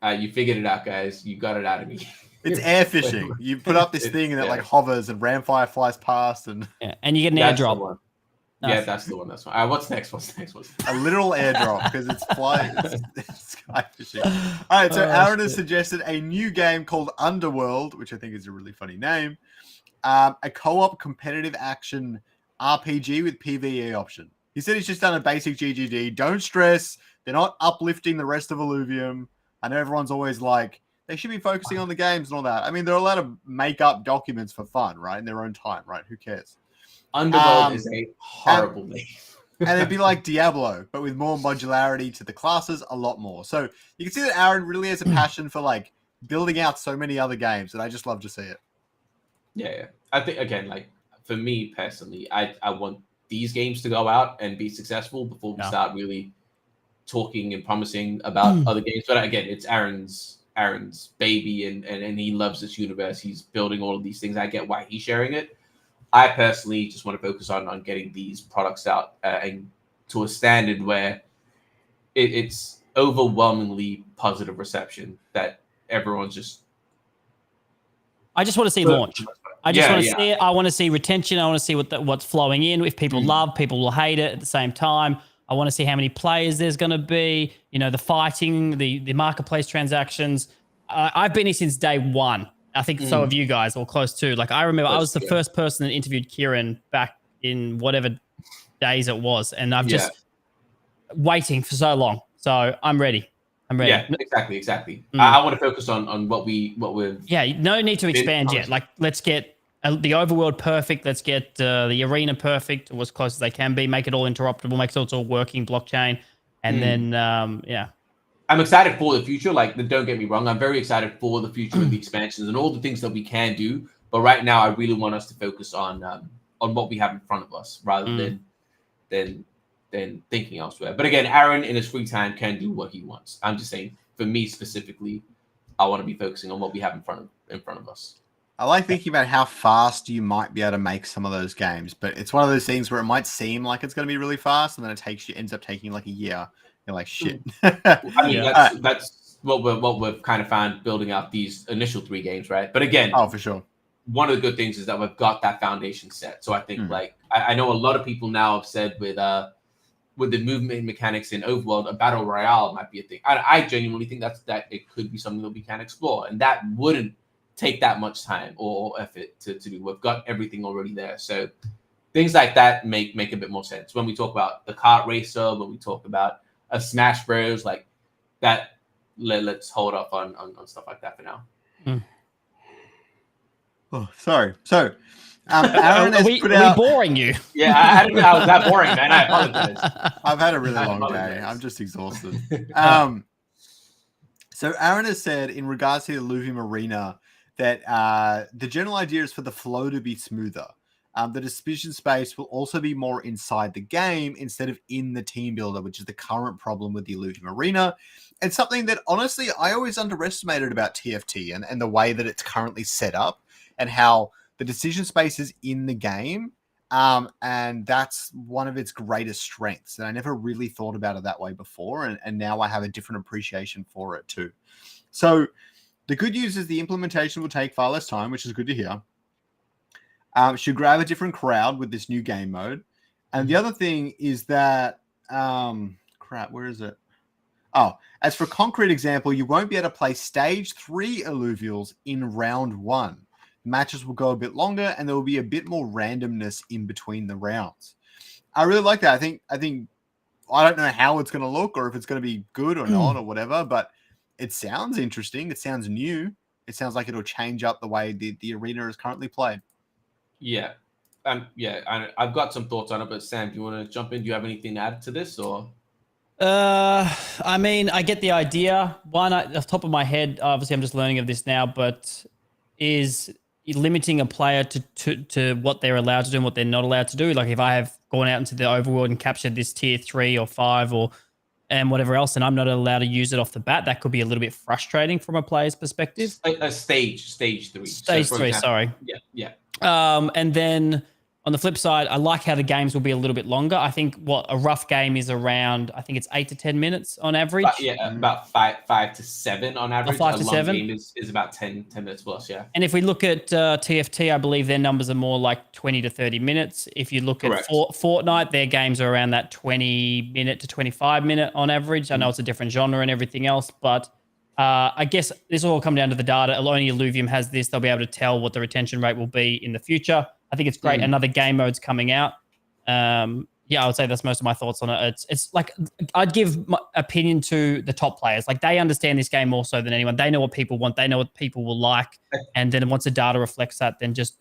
You figured it out, guys. You got it out of me. It's air fishing. You put up this thing and it like hovers and ramfire flies past and you get an airdrop. Nice. Yeah, that's the one. That's one. What's next? A literal airdrop because it's flying. It's sky fishing. All right, so Aaron has suggested a new game called Underworld, which I think is a really funny name. A co-op competitive action RPG with PvE option. He said he's just done a basic GGD. Don't stress. They're not uplifting the rest of Illuvium. I know everyone's always like, they should be focusing on the games and all that. I mean, they're allowed to make up documents for fun, right? In their own time, right? Who cares? Underworld is a horrible name. And it'd be like Diablo, but with more modularity to the classes, a lot more. So you can see that Aaron really has a passion for like building out so many other games, and I just love to see it. Yeah. I think, again, like for me personally, I want these games to go out and be successful before we start really talking and promising about other games. But again, it's Aaron's baby, and he loves this universe. He's building all of these things. I get why he's sharing it. I personally just want to focus on getting these products out and to a standard where it's overwhelmingly positive reception that everyone's just. I just want to see launch. I just want to see it. I want to see retention. I want to see what's flowing in. If people love, people will hate it at the same time. I want to see how many players there's going to be. You know, the fighting, the marketplace transactions. I've been here since day one. I think so have you guys, or close to. Like, I remember I was the first person that interviewed Kieran back in whatever days it was, and I've just waiting for so long. So I'm ready. Yeah, exactly. I want to focus on what we're. Yeah, no need to expand yet. Like, let's get the overworld perfect. Let's get the arena perfect, or as close as they can be. Make it all interoperable. Make it all working blockchain, and then I'm excited for the future. Like, don't get me wrong. I'm very excited for the future of the expansions and all the things that we can do. But right now, I really want us to focus on on what we have in front of us rather than thinking elsewhere. But again, Aaron in his free time can do what he wants. I'm just saying, for me specifically, I want to be focusing on what we have in front of us. I like thinking about how fast you might be able to make some of those games, but it's one of those things where it might seem like it's going to be really fast, and then ends up taking like a year. You're like, shit. I mean, that's what we've kind of found building out these initial 3 games, right? But again, for sure. One of the good things is that we've got that foundation set. So I think I know a lot of people now have said with the movement mechanics in Overworld, a battle royale might be a thing. I genuinely think that it could be something that we can explore, and that wouldn't take that much time or effort to do. We've got everything already there. So things like that make a bit more sense. When we talk about the kart racer, when we talk about a Smash Bros, like that, let's hold off on stuff like that for now. Oh, sorry. So, Aaron has put out... we boring you? Yeah, I didn't know I was that boring, man. I apologize. I've had a really long day. I'm just exhausted. So Aaron has said in regards to the Illuvium Arena that the general idea is for the flow to be smoother. The decision space will also be more inside the game instead of in the team builder, which is the current problem with the Illuvium Arena. And something that, honestly, I always underestimated about TFT and the way that it's currently set up and how the decision space is in the game. And that's one of its greatest strengths. And I never really thought about it that way before. And now I have a different appreciation for it too. So the good news is the implementation will take far less time, which is good to hear. Should grab a different crowd with this new game mode. And the other thing is that, where is it? Oh, as for concrete example, you won't be able to play stage 3 alluvials in round 1. Matches will go a bit longer and there will be a bit more randomness in between the rounds. I really like that. I think I don't know how it's going to look or if it's going to be good or not or whatever, but it sounds interesting. It sounds new. It sounds like it'll change up the way the arena is currently played. Yeah. I've got some thoughts on it, but Sam, do you want to jump in? Do you have anything to add to this or? I mean, I get the idea. One, off the top of my head, obviously I'm just learning of this now, but is limiting a player to what they're allowed to do and what they're not allowed to do. Like if I have gone out into the overworld and captured this tier 3 or 5 and whatever else, and I'm not allowed to use it off the bat, that could be a little bit frustrating from a player's perspective. A stage 3. Stage 3, sorry. Yeah. And then on the flip side, I like how the games will be a little bit longer. I think what a rough game is around, I think it's 8 to 10 minutes on average. About 5 to 7 on average. 5 to 7 game is about 10 minutes plus, yeah. And if we look at TFT, I believe their numbers are more like 20 to 30 minutes. If you look at Fortnite, their games are around that 20 minute to 25 minute on average. I know it's a different genre and everything else, but I guess this will all come down to the data. Only Illuvium has this. They'll be able to tell what the retention rate will be in the future. I think it's great. Another game mode's coming out. I would say that's most of my thoughts on it. It's like I'd give my opinion to the top players. Like they understand this game more so than anyone. They know what people want. They know what people will like. And then once the data reflects that, then just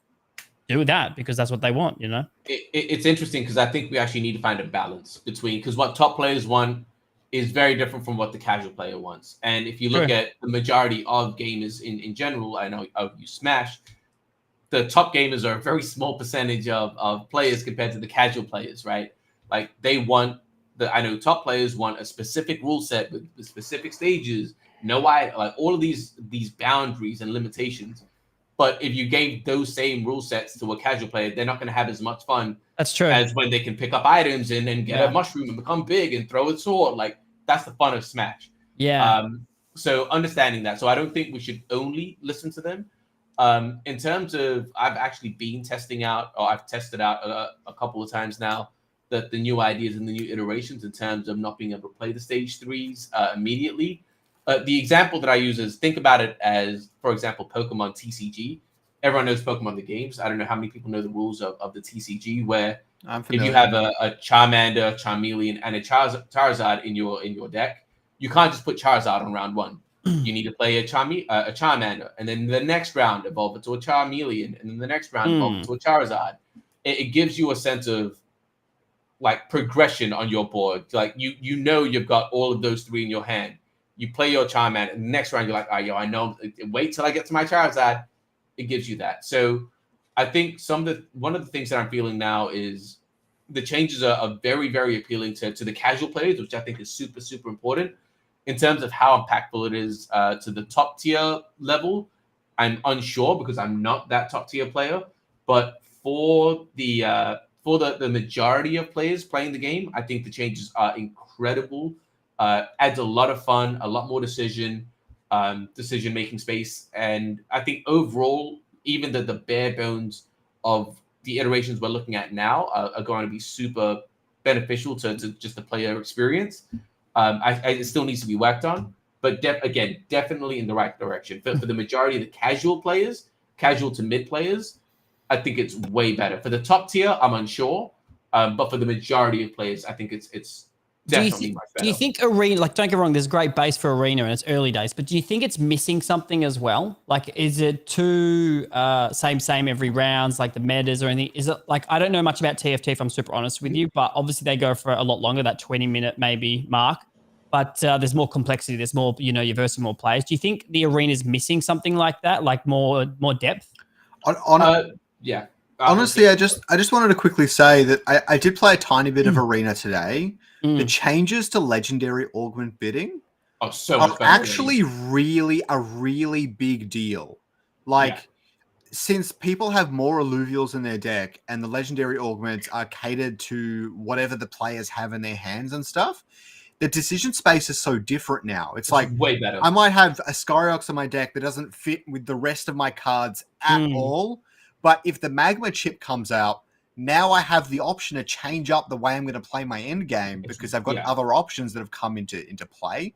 do that because that's what they want, you know? It's interesting because I think we actually need to find a balance between, because what top players want is very different from what the casual player wants. And if you look at the majority of gamers in general, I know I'll use Smash, the top gamers are a very small percentage of players compared to the casual players, right? Like they want I know top players want a specific rule set with specific stages, like all of these boundaries and limitations. But if you gave those same rule sets to a casual player, they're not going to have as much fun. That's true. As when they can pick up items and then get a mushroom and become big and throw a sword. Like that's the fun of Smash. Yeah. So understanding that. So I don't think we should only listen to them. In terms of, I've actually been testing out, or I've tested out a couple of times now, the new ideas and the new iterations in terms of not being able to play the stage 3s immediately. The example that I use is, think about it as, for example, Pokemon TCG. Everyone knows Pokemon the games. I don't know how many people know the rules of the TCG, where if you have a Charmander, Charmeleon, and a Charizard in your deck, you can't just put Charizard on round 1. You need to play a Charmander, and then the next round evolve it to a Charmeleon, and then the next round evolve it to a Charizard. It gives you a sense of like progression on your board. Like you know you've got all of those 3 in your hand. You play your Charmander, and the next round you're like, I know. Wait till I get to my Charizard. It gives you that. So I think one of the things that I'm feeling now is the changes are very, very appealing to the casual players, which I think is super, super important in terms of how impactful it is to the top tier level. I'm unsure because I'm not that top tier player, but for the majority of players playing the game, I think the changes are incredible. Adds a lot of fun, a lot more decision making space, and I think overall, even the bare bones of the iterations we're looking at now are going to be super beneficial to just the player experience. It still needs to be worked on, but definitely in the right direction. For the majority of the casual players, casual to mid players, I think it's way better. For the top tier, I'm unsure, but for the majority of players, I think it's definitely much better. Do you think Arena, like, don't get me wrong, there's great base for Arena and it's early days, but do you think it's missing something as well? Like, is it too same every rounds, like the metas or anything? Is it like, I don't know much about TFT if I'm super honest with you, but obviously they go for a lot longer, that 20-minute maybe mark. But there's more complexity. There's more, you're versing more players. Do you think the Arena is missing something like that, like more depth? Yeah. Honestly, I just wanted to quickly say that I did play a tiny bit of Arena today. The changes to legendary augment bidding are actually a really big deal. Like, since people have more alluvials in their deck and the legendary augments are catered to whatever the players have in their hands and stuff, the decision space is so different now. It's like way better. I might have a Scoriox on my deck that doesn't fit with the rest of my cards at all. But if the magma chip comes out, now I have the option to change up the way I'm going to play my end game because I've got other options that have come into play.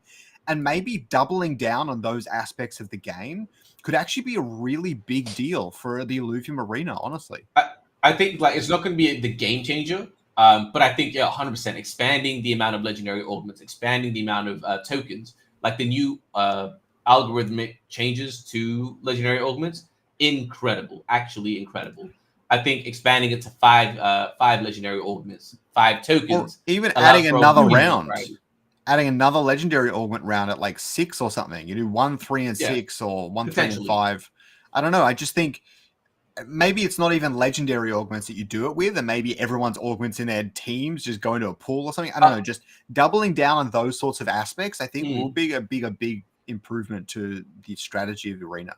And maybe doubling down on those aspects of the game could actually be a really big deal for the Illuvium Arena, honestly. I think like it's not going to be the game changer, but I think 100% expanding the amount of legendary augments, expanding the amount of tokens, like the new algorithmic changes to legendary augments, incredible, actually incredible. I think expanding it to five legendary augments, 5 tokens, or even adding another round. Right? Adding another legendary augment round at like 6 or something. You do 1, 3, and 6, or 1, 3, and 5. I don't know. I just think maybe it's not even legendary augments that you do it with, and maybe everyone's augments in their teams just go into a pool or something. I don't know. Just doubling down on those sorts of aspects, I think will be a big improvement to the strategy of the Arena.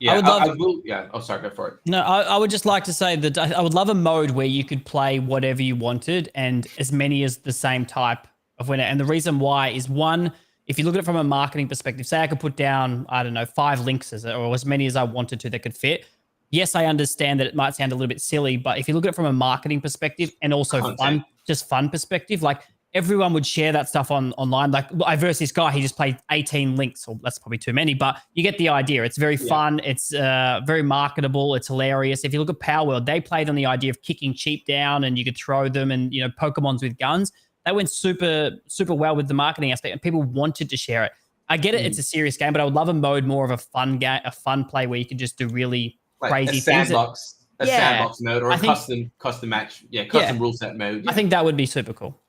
Yeah, I will. Yeah. Oh, sorry. Go for it. No, I would just like to say that I would love a mode where you could play whatever you wanted and as many as the same type of winner. And the reason why is, one, if you look at it from a marketing perspective, say I could put down, I don't know, 5 links or as many as I wanted to that could fit. Yes, I understand that it might sound a little bit silly, but if you look at it from a marketing perspective and also fun perspective, like everyone would share that stuff online. Like I versed this guy, he just played 18 links, or that's probably too many, but you get the idea. It's very fun. It's very marketable. It's hilarious. If you look at Power World, they played on the idea of kicking cheap down and you could throw them and, Pokemons with guns. That went super, super well with the marketing aspect and people wanted to share it. I get it. It's a serious game, but I would love a mode more of a fun game, a fun play where you can just do really crazy things. A sandbox mode or a custom match. Yeah. Custom rule set mode. Yeah. I think that would be super cool.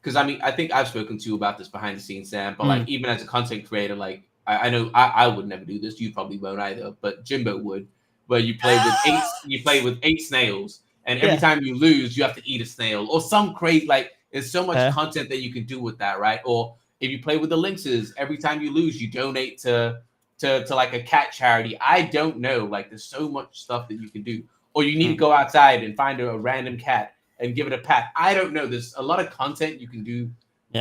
Because I think I've spoken to you about this behind the scenes, Sam. But like, even as a content creator, like I know I would never do this. You probably won't either. But Jimbo would, where you play with 8 snails, and every time you lose, you have to eat a snail or some crazy. Like, there's so much content that you can do with that, right? Or if you play with the lynxes, every time you lose, you donate to like a cat charity. I don't know. Like, there's so much stuff that you can do. Or you need to go outside and find a random cat and give it a pat. I don't know. There's a lot of content you can do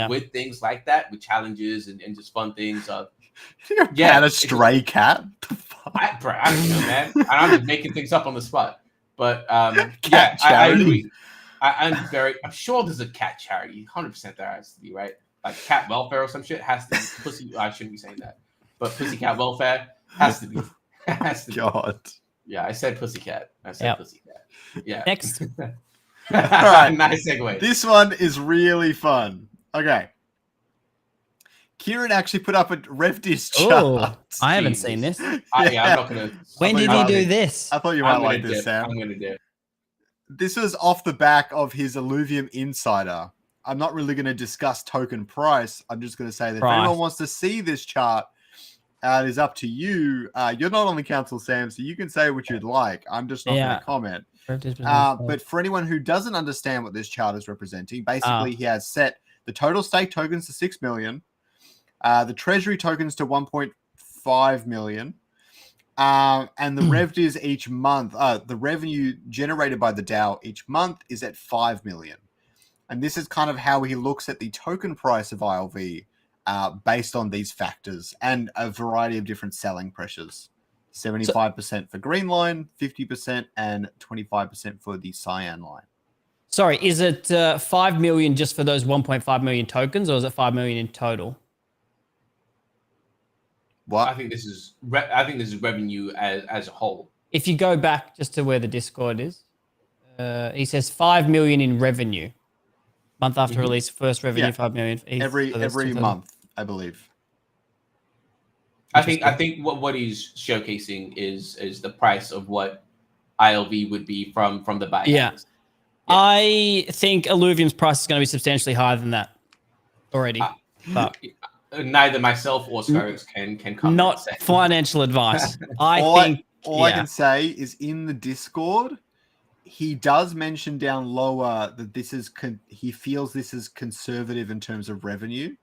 with things like that, with challenges and just fun things. A stray cat? I don't know, man. I'm just making things up on the spot. But I agree. I'm sure there's a cat charity. 100% there has to be, right? Like cat welfare or some shit has to be. Pussy. I shouldn't be saying that. But pussycat welfare has to be. God. Yeah, I said pussycat. Pussycat. Yeah. Next. All right. Nice segue. This one is really fun. Okay. Kieran actually put up a RevDisk chart. Oh, I haven't seen this. I'm not gonna. When did he do this? I thought you might like this, Sam. I'm gonna do. This was off the back of his Illuvium Insider. I'm not really going to discuss token price. I'm just going to say that if anyone wants to see this chart, it is up to you. You're not on the council, Sam, so you can say what you'd like. I'm just not going to comment. But for anyone who doesn't understand what this chart is representing, basically he has set the total stake tokens to 6 million, the treasury tokens to 1.5 million, and the revs each month, the revenue generated by the DAO each month is at 5 million. And this is kind of how he looks at the token price of ILV based on these factors and a variety of different selling pressures. 75% for green line, 50%, and 25% for the cyan line. Sorry, is it 5 million just for those 1.5 million tokens, or is it 5 million in total? What? I think this is revenue as a whole. If you go back just to where the Discord is, he says 5 million in revenue. Month after release, first revenue, 5 million. Every month, I believe. I think what he's showcasing is the price of what ILV would be from the buy. Yeah. I think Illuvium's price is going to be substantially higher than that already. But neither myself or Scoriox can comment. Not financial advice. All I can say is in the Discord, he does mention down lower that he feels this is conservative in terms of revenue.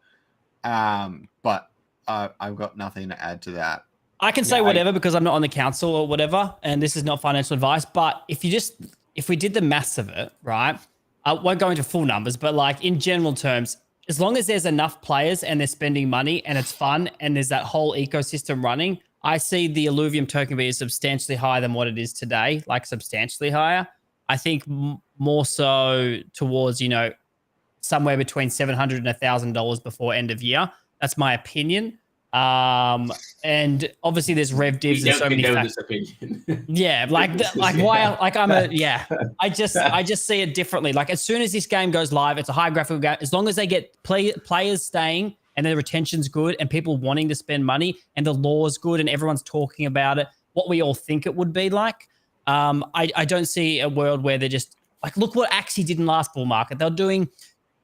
But I've got nothing to add to that. I can say whatever because I'm not on the council or whatever, and this is not financial advice. But if we did the maths of it, right, I won't go into full numbers, but like in general terms, as long as there's enough players and they're spending money and it's fun and there's that whole ecosystem running, I see the Illuvium token being substantially higher than what it is today, like substantially higher. I think more so towards, somewhere between $700 and $1,000 before end of year. That's my opinion. And obviously there's rev divs and so many factors. Yeah, I just see it differently. Like as soon as this game goes live, it's a high graphical game. As long as they get players staying and their retention's good and people wanting to spend money and the law's good and everyone's talking about it, what we all think it would be like. I don't see a world where they're just like, look what Axie did in last bull market. I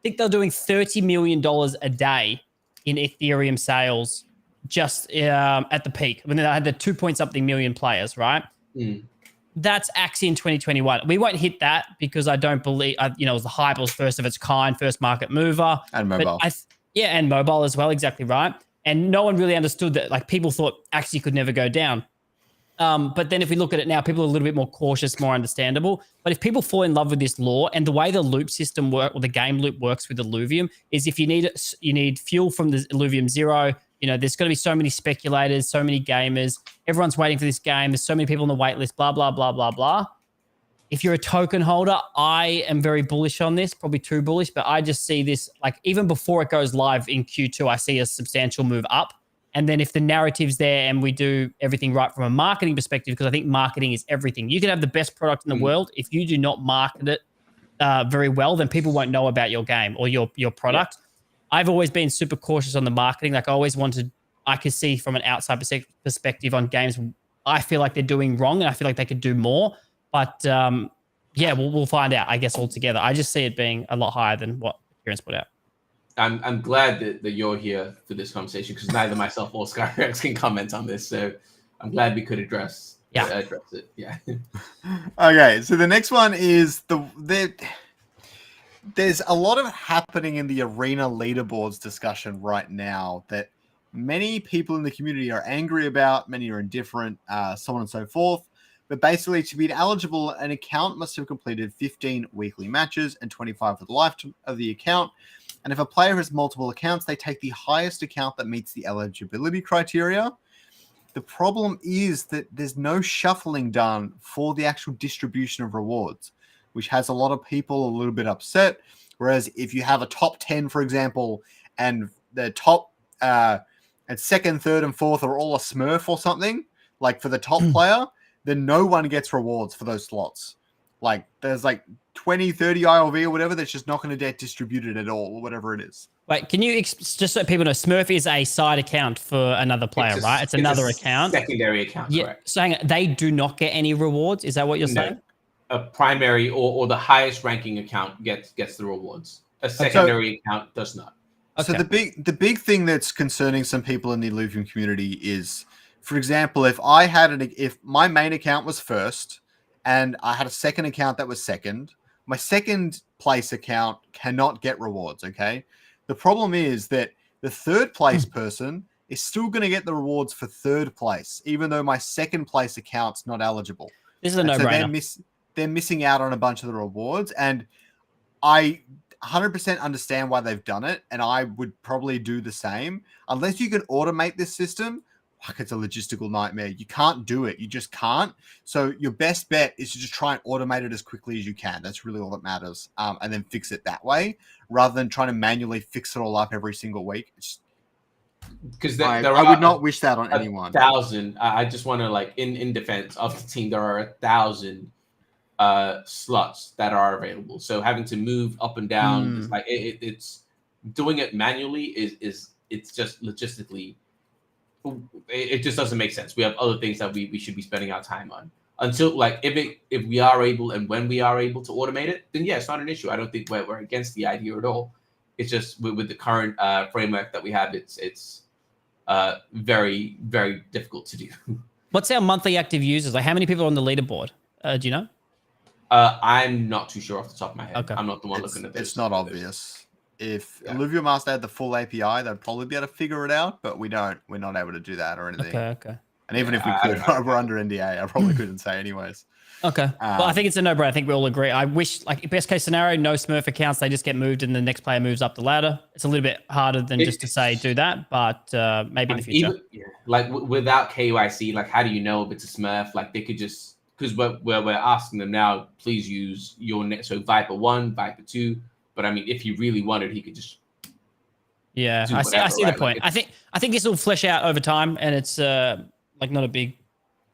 think they're doing $30 million a day in Ethereum sales just at the peak when they had the 2-point-something million players, right? That's Axie in 2021. We won't hit that because I don't believe, it was the hype, it was first of its kind, first market mover. And mobile. And mobile as well, exactly right. And no one really understood that. Like people thought Axie could never go down. But then if we look at it now, people are a little bit more cautious, more understandable. But if people fall in love with this law and the way the loop system or the game loop works with Illuvium is if you need fuel from the Illuvium Zero, there's going to be so many speculators, so many gamers. Everyone's waiting for this game. There's so many people on the wait list, blah, blah, blah, blah, blah. If you're a token holder, I am very bullish on this, probably too bullish, but I just see this, like even before it goes live in Q2, I see a substantial move up. And then if the narrative's there and we do everything right from a marketing perspective, because I think marketing is everything. You can have the best product in the world. If you do not market it very well, then people won't know about your game or your product. I've always been super cautious on the marketing. Like I could see from an outside perspective on games, I feel like they're doing wrong and I feel like they could do more. But we'll find out, I guess, altogether. I just see it being a lot higher than what Kieran's put out. I'm glad that you're here for this conversation because neither myself or Scoriox can comment on this. So I'm glad we could address it. Yeah. Okay, so the next one is there's a lot of happening in the arena leaderboards discussion right now that many people in the community are angry about, many are indifferent, so on and so forth. But basically, to be eligible, an account must have completed 15 weekly matches and 25 for the lifetime of the account. And if a player has multiple accounts, they take the highest account that meets the eligibility criteria. The problem is that there's no shuffling done for the actual distribution of rewards, which has a lot of people a little bit upset. Whereas if you have a top 10, for example, and the top and second, third, and fourth are all a Smurf or something, like for the top player, then no one gets rewards for those slots. Like there's like 20, 30 ILV or whatever that's just not going to get distributed at all or whatever it is. Wait, can you just so people know, Smurf is a side account for another player, right? It's another account. Secondary account, correct. So hang on, they do not get any rewards? Is that what you're saying? A primary or the highest ranking account gets the rewards. A secondary account does not. So Okay. the big thing that's concerning some people in the Illuvium community is, for example, if my main account was first and I had a second account that was second, my second place account cannot get rewards. Okay. The problem is that the third place person is still going to get the rewards for third place, even though my second place account's not eligible. This is a And so no-brainer. they're missing out on a bunch of the rewards. And I 100% understand why they've done it, and I would probably do the same. Unless you can automate this system, like, it's a logistical nightmare. You can't do it. You just can't. So your best bet is to just try and automate it as quickly as you can. That's really all that matters. And then fix it that way, rather than trying to manually fix it all up every single week. Because I would not wish that on anyone. 1,000. I just want to, like, in defense of the team, there are 1,000 slots that are available. So having to move up and down, it's like it's doing it manually is it's just logistically, it just doesn't make sense. We have other things that we should be spending our time on. Until, like, if we are able and when we are able to automate it, then yeah, it's not an issue. I don't think we're against the idea at all. It's just with the current framework that we have, it's very, very difficult to do. What's our monthly active users? Like, how many people are on the leaderboard? Do you know? I'm not too sure off the top of my head. Okay. I'm not the one looking at this. It's not obvious. If Illuvium Master had the full API, they'd probably be able to figure it out, but we don't. We're not able to do that or anything. Okay. And even if we could, we're under NDA. I probably couldn't say anyways. Okay. Well, I think it's a no-brainer. I think we all agree. I wish, like, best case scenario, no Smurf accounts. They just get moved and the next player moves up the ladder. It's a little bit harder than just to say do that, but maybe in the future. Without KYC, like, how do you know if it's a Smurf? Like, they could just, because we're asking them now, please use your net. So Viper 1, Viper 2. But I mean, if he really wanted, he could just. Yeah, I see the point. Like, I think this will flesh out over time, and it's like not a big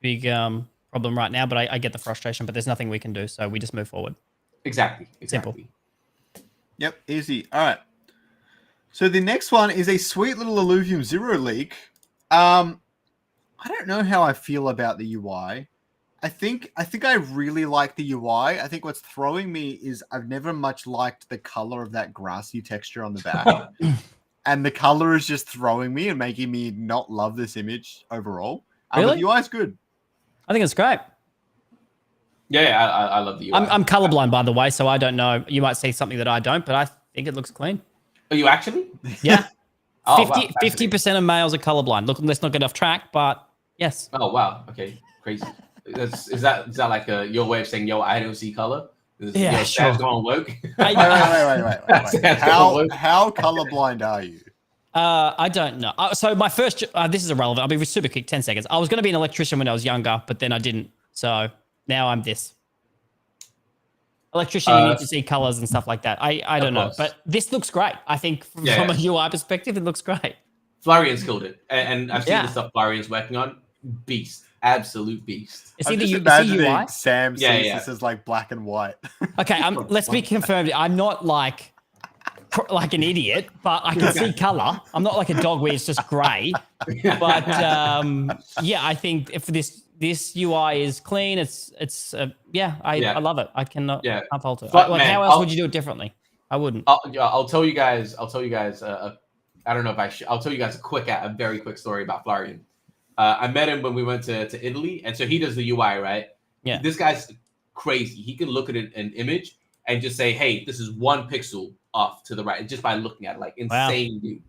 problem right now. But I get the frustration. But there's nothing we can do, so we just move forward. Exactly. Simple. Yep, easy. All right. So the next one is a sweet little Illuvium Zero leak. I don't know how I feel about the UI. I think I really like the UI. I think what's throwing me is I've never much liked the color of that grassy texture on the back. And the color is just throwing me and making me not love this image overall. Really? But the UI is good. I think it's great. Yeah, I love the UI. I'm colorblind, by the way, so I don't know. You might see something that I don't, but I think it looks clean. Are you actually? Yeah. Oh, 50% of males are colorblind. Look, let's not get off track, but yes. Oh, wow. Okay, crazy. Is that like your way of saying, yo, I don't see color? Yeah, sure. Going woke? Wait. How colorblind are you? I don't know. So my first, this is irrelevant. I'll be super quick, 10 seconds. I was going to be an electrician when I was younger, but then I didn't. So now I'm this. Electrician, you need to see colors and stuff like that. I don't know. But this looks great. I think from a UI perspective, it looks great. Florian's killed it. And I've seen the stuff Florian's working on. Beast. Absolute beast. Is he the UI? Sam sees this as like black and white. Okay, let's be confirmed. I'm not like an idiot, but I can see color. I'm not like a dog where it's just gray. But I think if this UI is clean, I love it. I can't fault it. How else would you do it differently? I wouldn't. I'll tell you guys. I don't know if I should. I'll tell you guys a very quick story about Florian. I met him when we went to Italy, and so he does the UI, right? Yeah. This guy's crazy. He can look at an image and just say, "Hey, this is 1 pixel off to the right," just by looking at it. Like, insane, dude.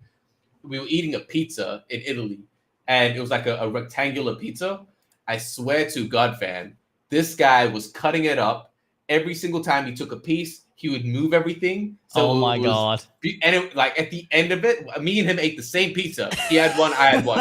We were eating a pizza in Italy, and it was like a rectangular pizza. I swear to God, fan, this guy was cutting it up. Every single time he took a piece, he would move everything. So oh my God. And at the end of it, me and him ate the same pizza. He had one, I had one.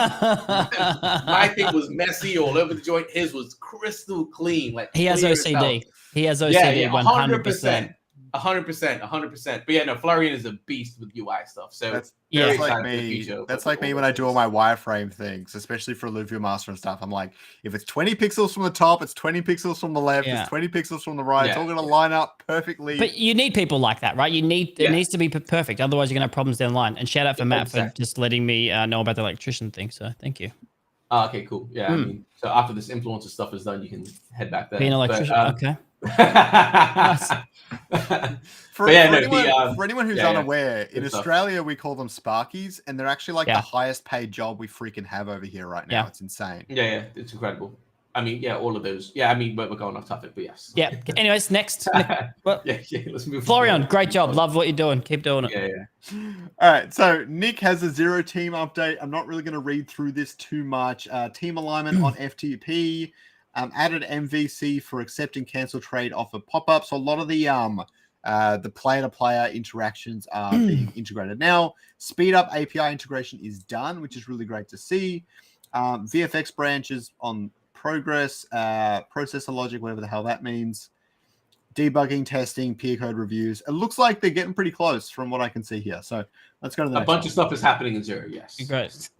My thing was messy all over the joint. His was crystal clean. Like, he has OCD. He has OCD 100%. 100%. But yeah, no, Florian is a beast with UI stuff. So that's very like me. That's like me when I do all my wireframe things, especially for Illuvium Master and stuff. I'm like, if it's 20 pixels from the top, it's 20 pixels from the left, it's 20 pixels from the right. It's all going to line up perfectly. But you need people like that, right? It needs to be perfect. Otherwise, you're going to have problems down the line. And shout out for Matt for just letting me know about the electrician thing. So thank you. Okay, cool. Yeah, I mean, so after this influencer stuff is done, you can head back there. Be an electrician. Okay. For, But yeah, for no, anyone, for anyone who's yeah, yeah. unaware, in Good stuff. Australia we call them Sparkies, and they're actually like Yeah. the highest paid job we freaking have over here right now. Yeah. It's insane. Yeah, it's incredible. I mean, yeah, all of those. Yeah, I mean, we're going off topic, but yes. Yeah. Anyways, next. Well, yeah, let's move. Florian, forward. great job. Love what you're doing. Keep doing it. Yeah. All right, so Nick has a 0 team update. I'm not really going to read through this too much. Team alignment on FTP. Added MVC for accepting cancel trade offer pop-up. So a lot of the player-to-player interactions are being integrated now. Speed up API integration is done, which is really great to see. VFX branches on progress, processor logic, whatever the hell that means. Debugging, testing, peer code reviews. It looks like they're getting pretty close from what I can see here. So let's go to the next bunch one. of stuff is happening in 0. Yes. Great.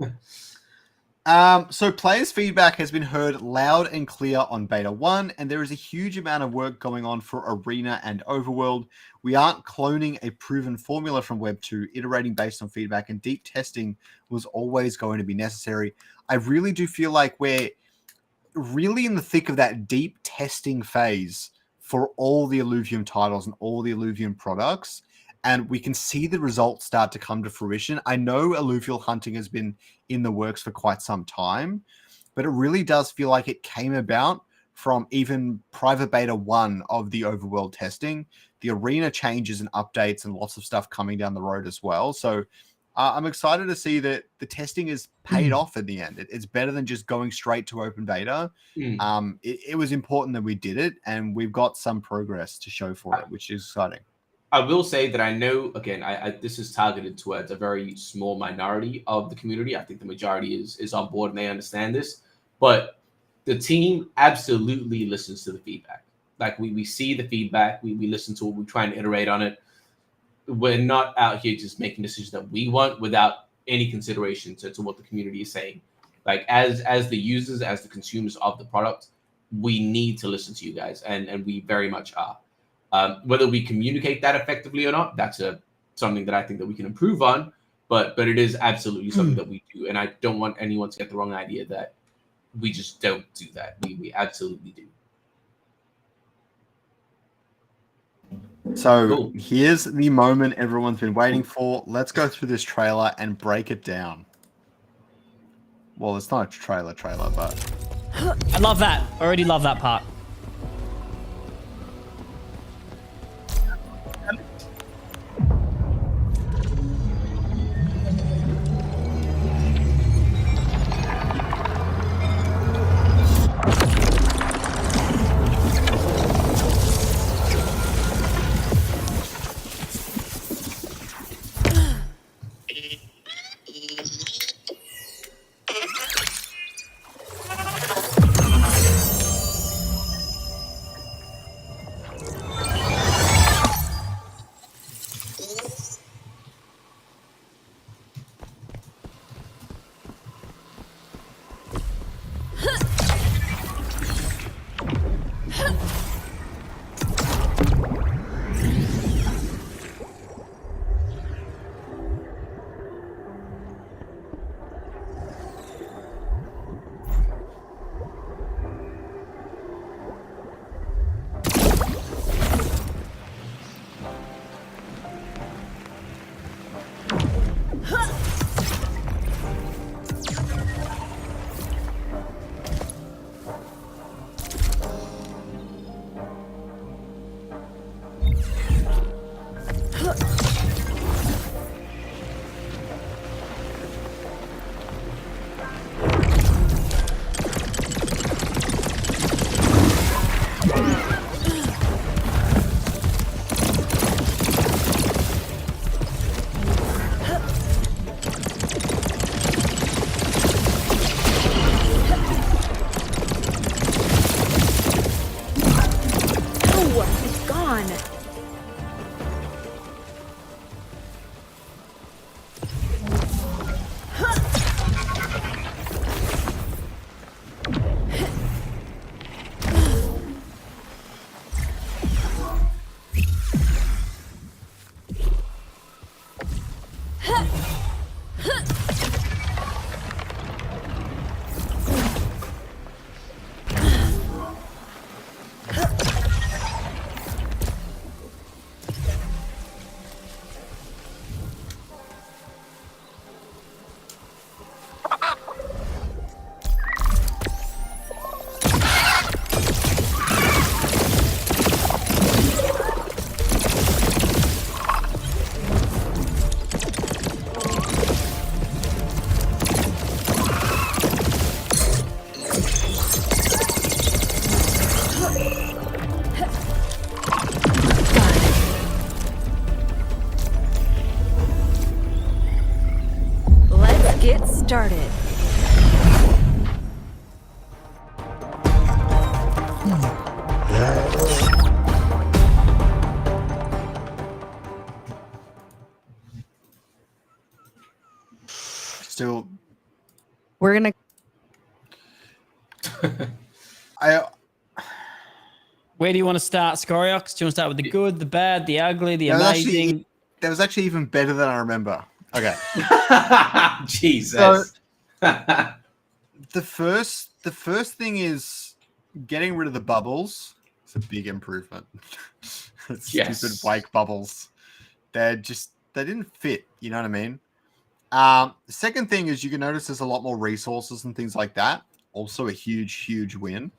So players' feedback has been heard loud and clear on Beta 1, and there is a huge amount of work going on for Arena and Overworld. We aren't cloning a proven formula from Web 2. Iterating based on feedback and deep testing was always going to be necessary. I really do feel like we're really in the thick of that deep testing phase for all the Illuvium titles and all the Illuvium products. And we can see the results start to come to fruition. I know alluvial hunting has been in the works for quite some time, but it really does feel like it came about from even private beta 1 of the overworld testing, the arena changes and updates and lots of stuff coming down the road as well. So I'm excited to see that the testing is paid off in the end. It's better than just going straight to open beta. It was important that we did it, and we've got some progress to show for it, which is exciting. I will say that I know, again, this is targeted towards a very small minority of the community. I think the majority is on board and they understand this. But the team absolutely listens to the feedback. Like we see the feedback, we listen to it, we try and iterate on it. We're not out here just making decisions that we want without any consideration to what the community is saying. Like as the users, as the consumers of the product, we need to listen to you guys, and we very much are. Whether we communicate that effectively or not, that's something that I think that we can improve on. But it is absolutely something that we do, and I don't want anyone to get the wrong idea that we just don't do that. We absolutely do. So Cool. Here's the moment everyone's been waiting for. Let's go through this trailer and break it down. Well, it's not a trailer, but I love that. Already love that part. started. Still, We're gonna. Where do you want to start, Scoriox? Do you want to start with the good, the bad, the ugly, the That was amazing? that was actually even better than I remember. Okay. Jesus. The first thing is getting rid of the bubbles. It's a big improvement. Yes. Stupid Wake bubbles. They didn't fit. You know what I mean? The second thing is you can notice there's a lot more resources and things like that. Also a huge win.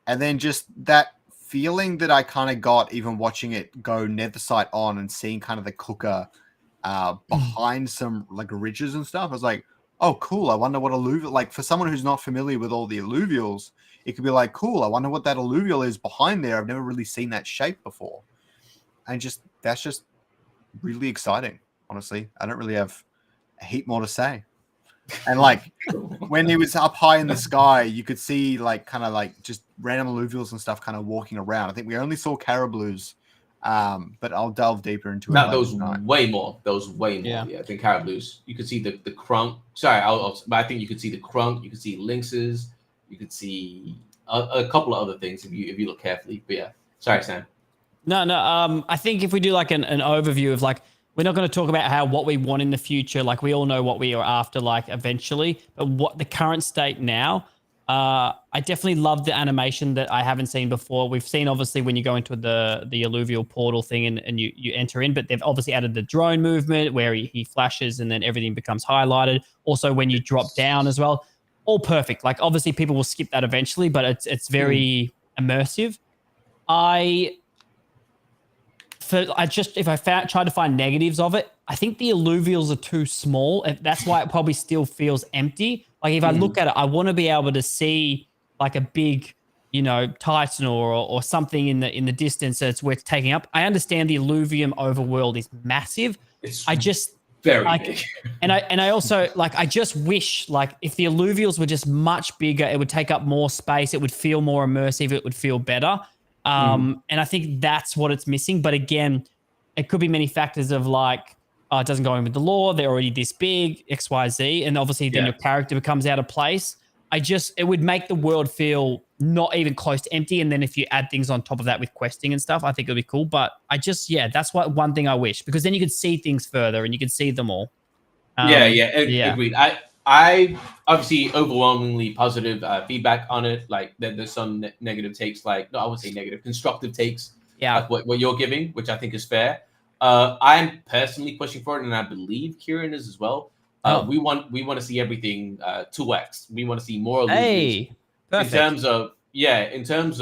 And then just that feeling that I kind of got even watching it go nether site on and seeing kind of the cooker behind some like ridges and stuff. I was like, oh, cool. I wonder what alluvial, like for someone who's not familiar with all the alluvials, it could be like, cool. I wonder what that alluvial is behind there. I've never really seen that shape before. And that's just really exciting. Honestly, I don't really have a heap more to say. And like when he was up high in the sky, you could see like kind of like just random alluvials and stuff kind of walking around. I think we only saw caribous, but I'll delve deeper into it. No, later those tonight. way more. Those way more. Yeah. Yeah, I think caribous. You could see the crunk. Sorry, but I think you could see the crunk. You could see lynxes. You could see a couple of other things if you look carefully. But yeah, sorry, Sam. No. I think if we do like an overview of like, we're not going to talk about what we want in the future. Like we all know what we are after, like eventually, but what the current state now. I definitely love the animation that I haven't seen before. We've seen obviously when you go into the alluvial portal thing and you enter in, but they've obviously added the drone movement where he flashes and then everything becomes highlighted. Also when you drop down as well, all perfect. Like obviously people will skip that eventually, but it's very immersive. If I tried to find negatives of it, I think the alluvials are too small. That's why it probably still feels empty. Like if I look at it, I want to be able to see like a big, Titan or something in the distance that's worth taking up. I understand the Illuvium overworld is massive. It's Very big. and I also I just wish like if the alluvials were just much bigger, it would take up more space. It would feel more immersive. It would feel better. And I think that's what it's missing. But again, it could be many factors of like, it doesn't go in with the lore. They're already this big, X, Y, Z. And obviously then your character becomes out of place. It would make the world feel not even close to empty. And then if you add things on top of that with questing and stuff, I think it'll be cool. But that's one thing I wish, because then you could see things further and you could see them all. Agreed. I obviously overwhelmingly positive feedback on it. Like there's some negative takes, like no, I wouldn't say negative, constructive takes. Yeah, like what you're giving, which I think is fair. I'm personally pushing for it, and I believe Kieran is as well. We want to see everything 2x. We want to see more. Hey, perfect. In terms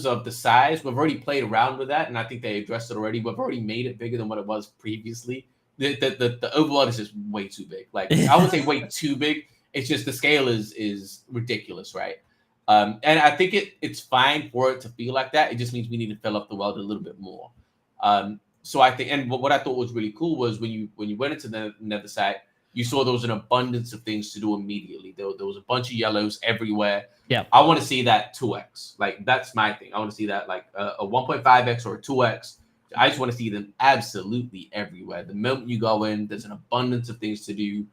of the size, we've already played around with that, and I think they addressed it already. We've already made it bigger than what it was previously. The overworld is just way too big. Like I would say way too big. It's just the scale is ridiculous, right? And I think it's fine for it to feel like that. It just means we need to fill up the world a little bit more. So I think, and what I thought was really cool was when you went into the nether site, you saw there was an abundance of things to do immediately. There was a bunch of yellows everywhere. Yeah, I want to see that 2x. Like that's my thing. I want to see that like a 1.5x or a 2x. I just want to see them absolutely everywhere. The moment you go in, there's an abundance of things to do.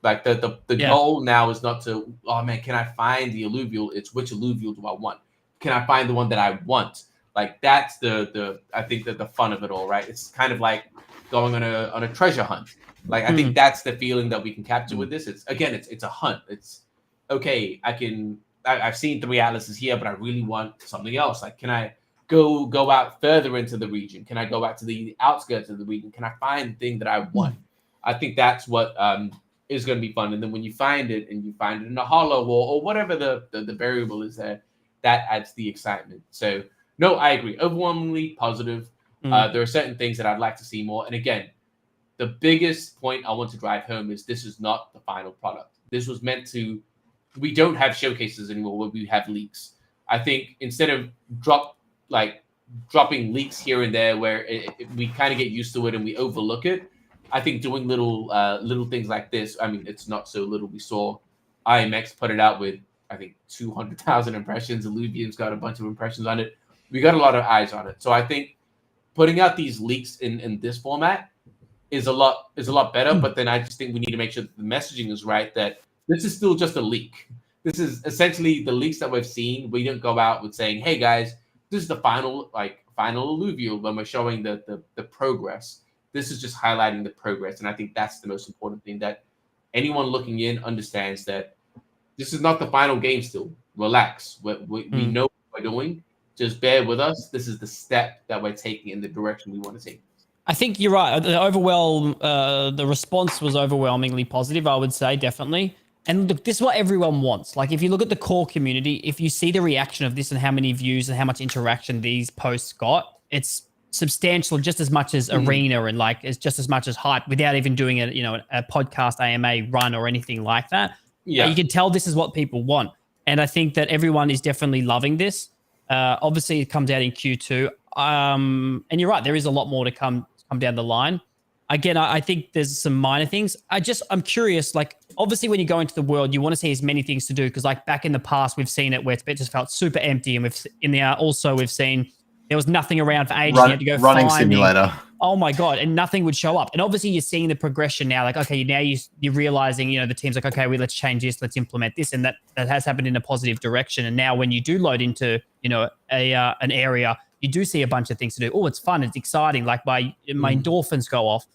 Like the goal now is not to, oh man, can I find the alluvial? It's which alluvial do I want? Can I find the one that I want? Like that's I think that the fun of it all, right? It's kind of like going on a treasure hunt. Like I think that's the feeling that we can capture with this. It's a hunt. It's okay. I've seen 3 atlases here, but I really want something else. Like, can I go out further into the region? Can I go back to the outskirts of the region? Can I find the thing that I want? I think that's what is going to be fun. And then when you find it and you find it in a hollow or whatever the variable is there, that adds the excitement. So no, I agree. Overwhelmingly positive. There are certain things that I'd like to see more. And again, the biggest point I want to drive home is this is not the final product. This was meant to, we don't have showcases anymore where we have leaks. I think instead of dropping leaks here and there where we kind of get used to it and we overlook it, I think doing little things like this. I mean, it's not so little. We saw IMX put it out with I think 200,000 impressions. Illuvium's got a bunch of impressions on it. We got a lot of eyes on it. So I think putting out these leaks in this format is a lot better. But then I just think we need to make sure that the messaging is right. That this is still just a leak. This is essentially the leaks that we've seen. We didn't go out with saying, "Hey guys, this is the final Illuvium," when we're showing the progress. This is just highlighting the progress, and I think that's the most important thing, that anyone looking in understands that this is not the final game. Still, relax. We know what we're doing. Just bear with us. This is the step that we're taking in the direction we want to take. I think you're right. The response was overwhelmingly positive, I would say, definitely. And look, this is what everyone wants. Like, if you look at the core community, if you see the reaction of this and how many views and how much interaction these posts got, it's substantial, just as much as Arena, and like it's just as much as Hype, without even doing a podcast AMA run or anything like that. Yeah, you can tell this is what people want, and I think that everyone is definitely loving this. Obviously, it comes out in Q2, and you're right, there is a lot more to come down the line. Again, I think there's some minor things. I'm curious, like, obviously when you go into the world, you want to see as many things to do, because like back in the past, we've seen it where it just felt super empty. And we've seen there was nothing around for ages. You had to go running simulator. Oh my God. And nothing would show up. And obviously you're seeing the progression now. Like, okay, now you're realizing, the team's like, okay, let's change this. Let's implement this. And that has happened in a positive direction. And now when you do load into, an area, you do see a bunch of things to do. Oh, it's fun. It's exciting. Like my endorphins go off.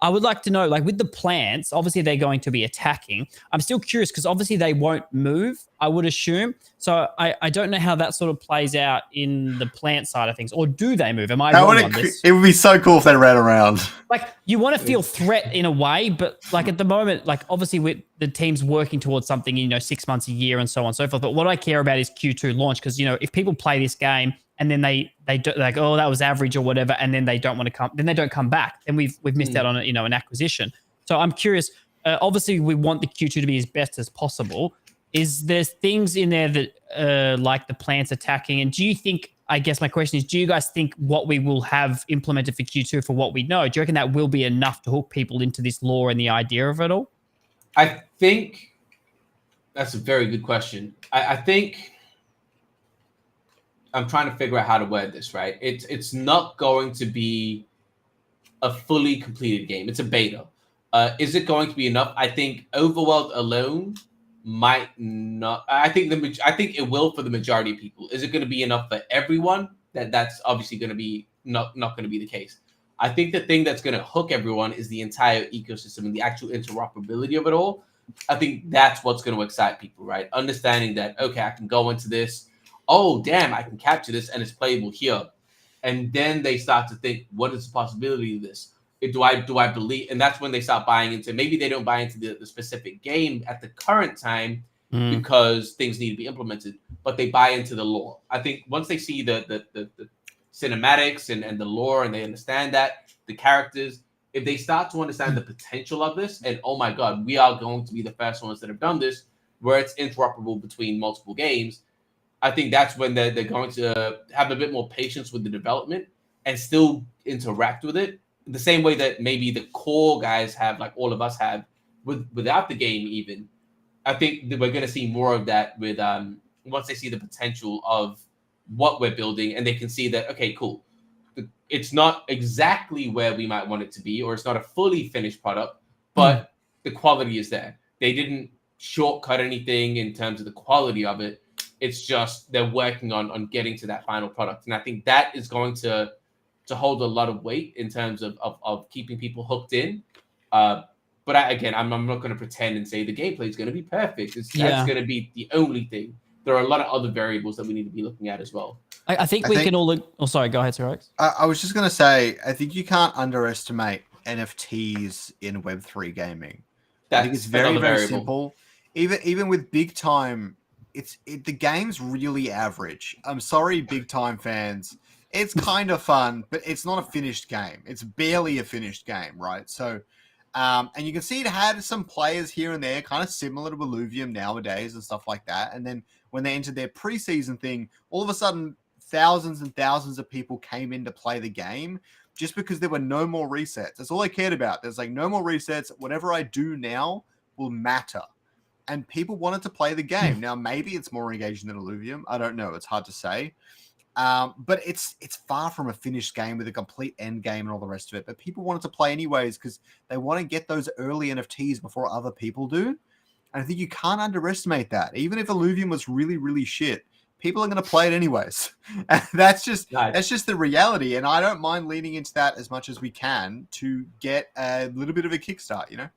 I would like to know, like with the plants, obviously they're going to be attacking. I'm still curious because obviously they won't move, I would assume. So I don't know how that sort of plays out in the plant side of things. Or do they move? Am I wrong on this? It would be so cool if they ran around. Like, you want to feel threat in a way, but like at the moment, like obviously with the team's working towards something, 6 months, a year and so on and so forth. But what I care about is Q2 launch, because, if people play this game and then they do, like, oh, that was average or whatever, and then they don't want to come, then they don't come back, then we've missed out on an acquisition. So I'm curious. Obviously, we want the Q2 to be as best as possible. Is there things in there that like the plants attacking? And do you think? I guess my question is: do you guys think what we will have implemented for Q2, for what we know, do you reckon that will be enough to hook people into this lore and the idea of it all? I think that's a very good question. I think I'm trying to figure out how to word this right. It's not going to be a fully completed game. It's a beta. Is it going to be enough? I think Overworld alone might not. I think it will for the majority of people. Is it going to be enough for everyone? That's obviously going to be not going to be the case. I think the thing that's going to hook everyone is the entire ecosystem and the actual interoperability of it all. I think that's what's going to excite people, right? Understanding that, okay, I can go into this. Oh, damn, I can capture this and it's playable here. And then they start to think, what is the possibility of this? Do I believe? And that's when they start buying into, maybe they don't buy into the specific game at the current time because things need to be implemented, but they buy into the lore. I think once they see the cinematics and the lore, and they understand that, the characters, if they start to understand the potential of this, and oh my God, we are going to be the first ones that have done this, where it's interoperable between multiple games, I think that's when they're going to have a bit more patience with the development and still interact with it the same way that maybe the core guys have, like all of us have, without the game even. I think that we're going to see more of that with once they see the potential of what we're building, and they can see that, okay, cool, it's not exactly where we might want it to be, or it's not a fully finished product, but the quality is there. They didn't shortcut anything in terms of the quality of it. It's just they're working on getting to that final product. And I think that is going to hold a lot of weight in terms of keeping people hooked in. But I'm not going to pretend and say the gameplay is going to be perfect. That's going to be the only thing. There are a lot of other variables that we need to be looking at as well. I think we can all look. Oh, sorry. Go ahead, Scoriox. I was just going to say, I think you can't underestimate NFTs in Web3 gaming. I think it's very, very simple. Even with big time, the game's really average. I'm sorry, big time fans. It's kind of fun, but it's not a finished game. It's barely a finished game, right? So, and you can see it had some players here and there, kind of similar to Illuvium nowadays and stuff like that. And then when they entered their preseason thing, all of a sudden, thousands and thousands of people came in to play the game just because there were no more resets. That's all I cared about. There's like no more resets. Whatever I do now will matter. And people wanted to play the game. Now, maybe it's more engaging than Illuvium. I don't know. It's hard to say. But it's far from a finished game with a complete end game and all the rest of it. But people wanted to play anyways because they want to get those early NFTs before other people do. And I think you can't underestimate that. Even if Illuvium was really, really shit, people are going to play it anyways. And that's just the reality. And I don't mind leaning into that as much as we can to get a little bit of a kickstart, you know?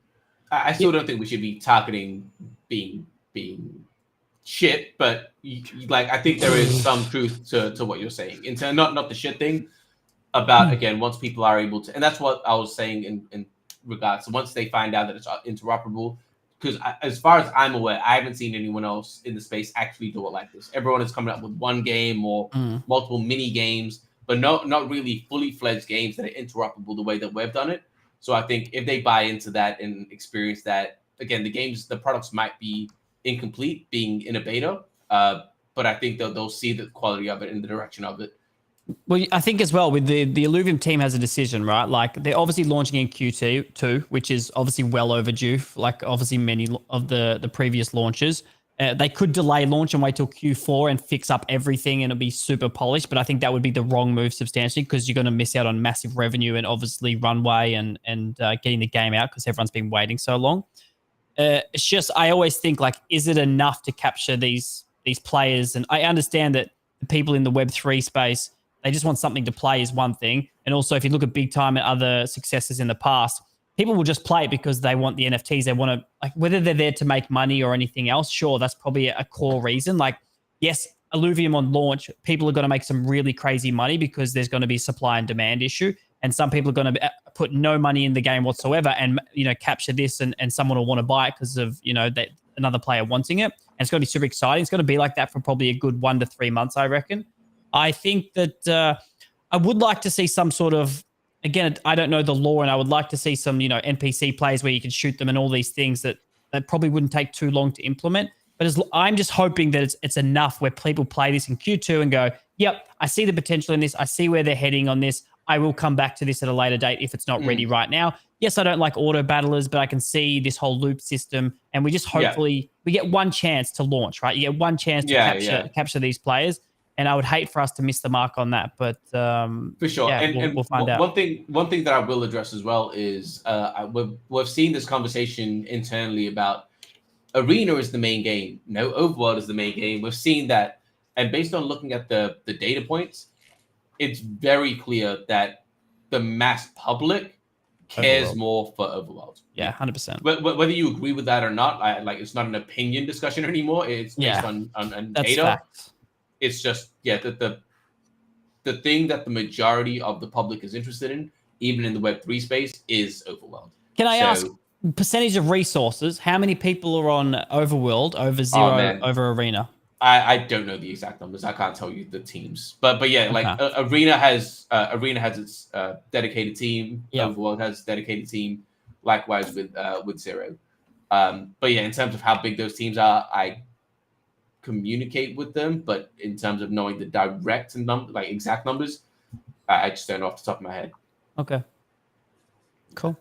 I still don't think we should be targeting being shit, but like I think there is some truth to what you're saying. In terms, not the shit thing about again, once people are able to, and that's what I was saying in regards to once they find out that it's interoperable. Because as far as I'm aware, I haven't seen anyone else in the space actually do it like this. Everyone is coming up with one game or multiple mini games, but not really fully fledged games that are interoperable the way that we've done it. So I think if they buy into that and experience that, again, the products might be incomplete being in a beta, but I think they'll see the quality of it and the direction of it. Well, I think as well with the Illuvium team has a decision, right? Like they're obviously launching in Q2, which is obviously well overdue. Like obviously many of the previous launches. They could delay launch and wait till Q4 and fix up everything and it'll be super polished. But I think that would be the wrong move substantially because you're going to miss out on massive revenue and obviously runway and getting the game out because everyone's been waiting so long. It's just, I always think like, is it enough to capture these players? And I understand that the people in the Web3 space, they just want something to play is one thing. And also if you look at Big Time and other successes in the past, people will just play it because they want the NFTs. They want to, like, whether they're there to make money or anything else, sure, that's probably a core reason. Like, yes, Illuvium on launch, people are going to make some really crazy money because there's going to be supply and demand issue. And some people are going to put no money in the game whatsoever and, capture this and someone will want to buy it because of, that another player wanting it. And it's going to be super exciting. It's going to be like that for probably a good 1 to 3 months, I reckon. I think that I would like to see some sort of, again, I don't know the law, and I would like to see some, NPC plays where you can shoot them and all these things that probably wouldn't take too long to implement. But I'm just hoping that it's enough where people play this in Q2 and go, yep, I see the potential in this. I see where they're heading on this. I will come back to this at a later date if it's not ready right now. Yes, I don't like auto battlers, but I can see this whole loop system. And we just hopefully, we get one chance to launch, right? You get one chance to capture these players. And I would hate for us to miss the mark on that, but for sure. We'll find out. One thing that I will address as well is we've seen this conversation internally about Arena is the main game. No, Overworld is the main game. We've seen that, and based on looking at the data points, it's very clear that the mass public cares more for Overworld. Yeah, 100%. Whether you agree with that or not, it's not an opinion discussion anymore. It's based on data. Facts. It's just the thing that the majority of the public is interested in, even in the Web3 space, is Overworld. Can I ask percentage of resources? How many people are on Overworld over Zero over Arena? I don't know the exact numbers. I can't tell you the teams, but yeah, Arena has its dedicated team. Yep. Overworld has a dedicated team. Likewise with Zero. But yeah, in terms of how big those teams are, I communicate with them, but in terms of knowing the direct exact numbers, I just don't know off the top of my head. Okay, cool,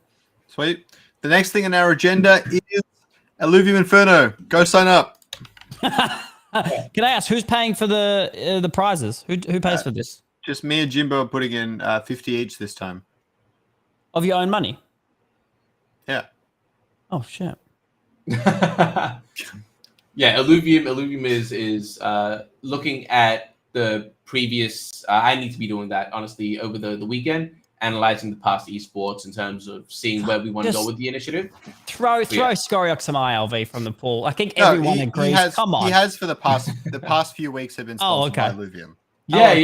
sweet. The next thing on our agenda is Illuvium Inferno. Go sign up. Can I ask who's paying for the prizes? Who pays for this? Just me and Jimbo are putting in 50 each this time. Of your own money? Yeah. Oh shit. Yeah, Illuvium is looking at the previous. I need to be doing that honestly over the weekend, analyzing the past esports in terms of seeing where we want to go with the initiative. Throw Scoriox some ILV from the pool. I think everyone agrees. Come on, he has for the past few weeks have been sponsored by Illuvium. Yeah.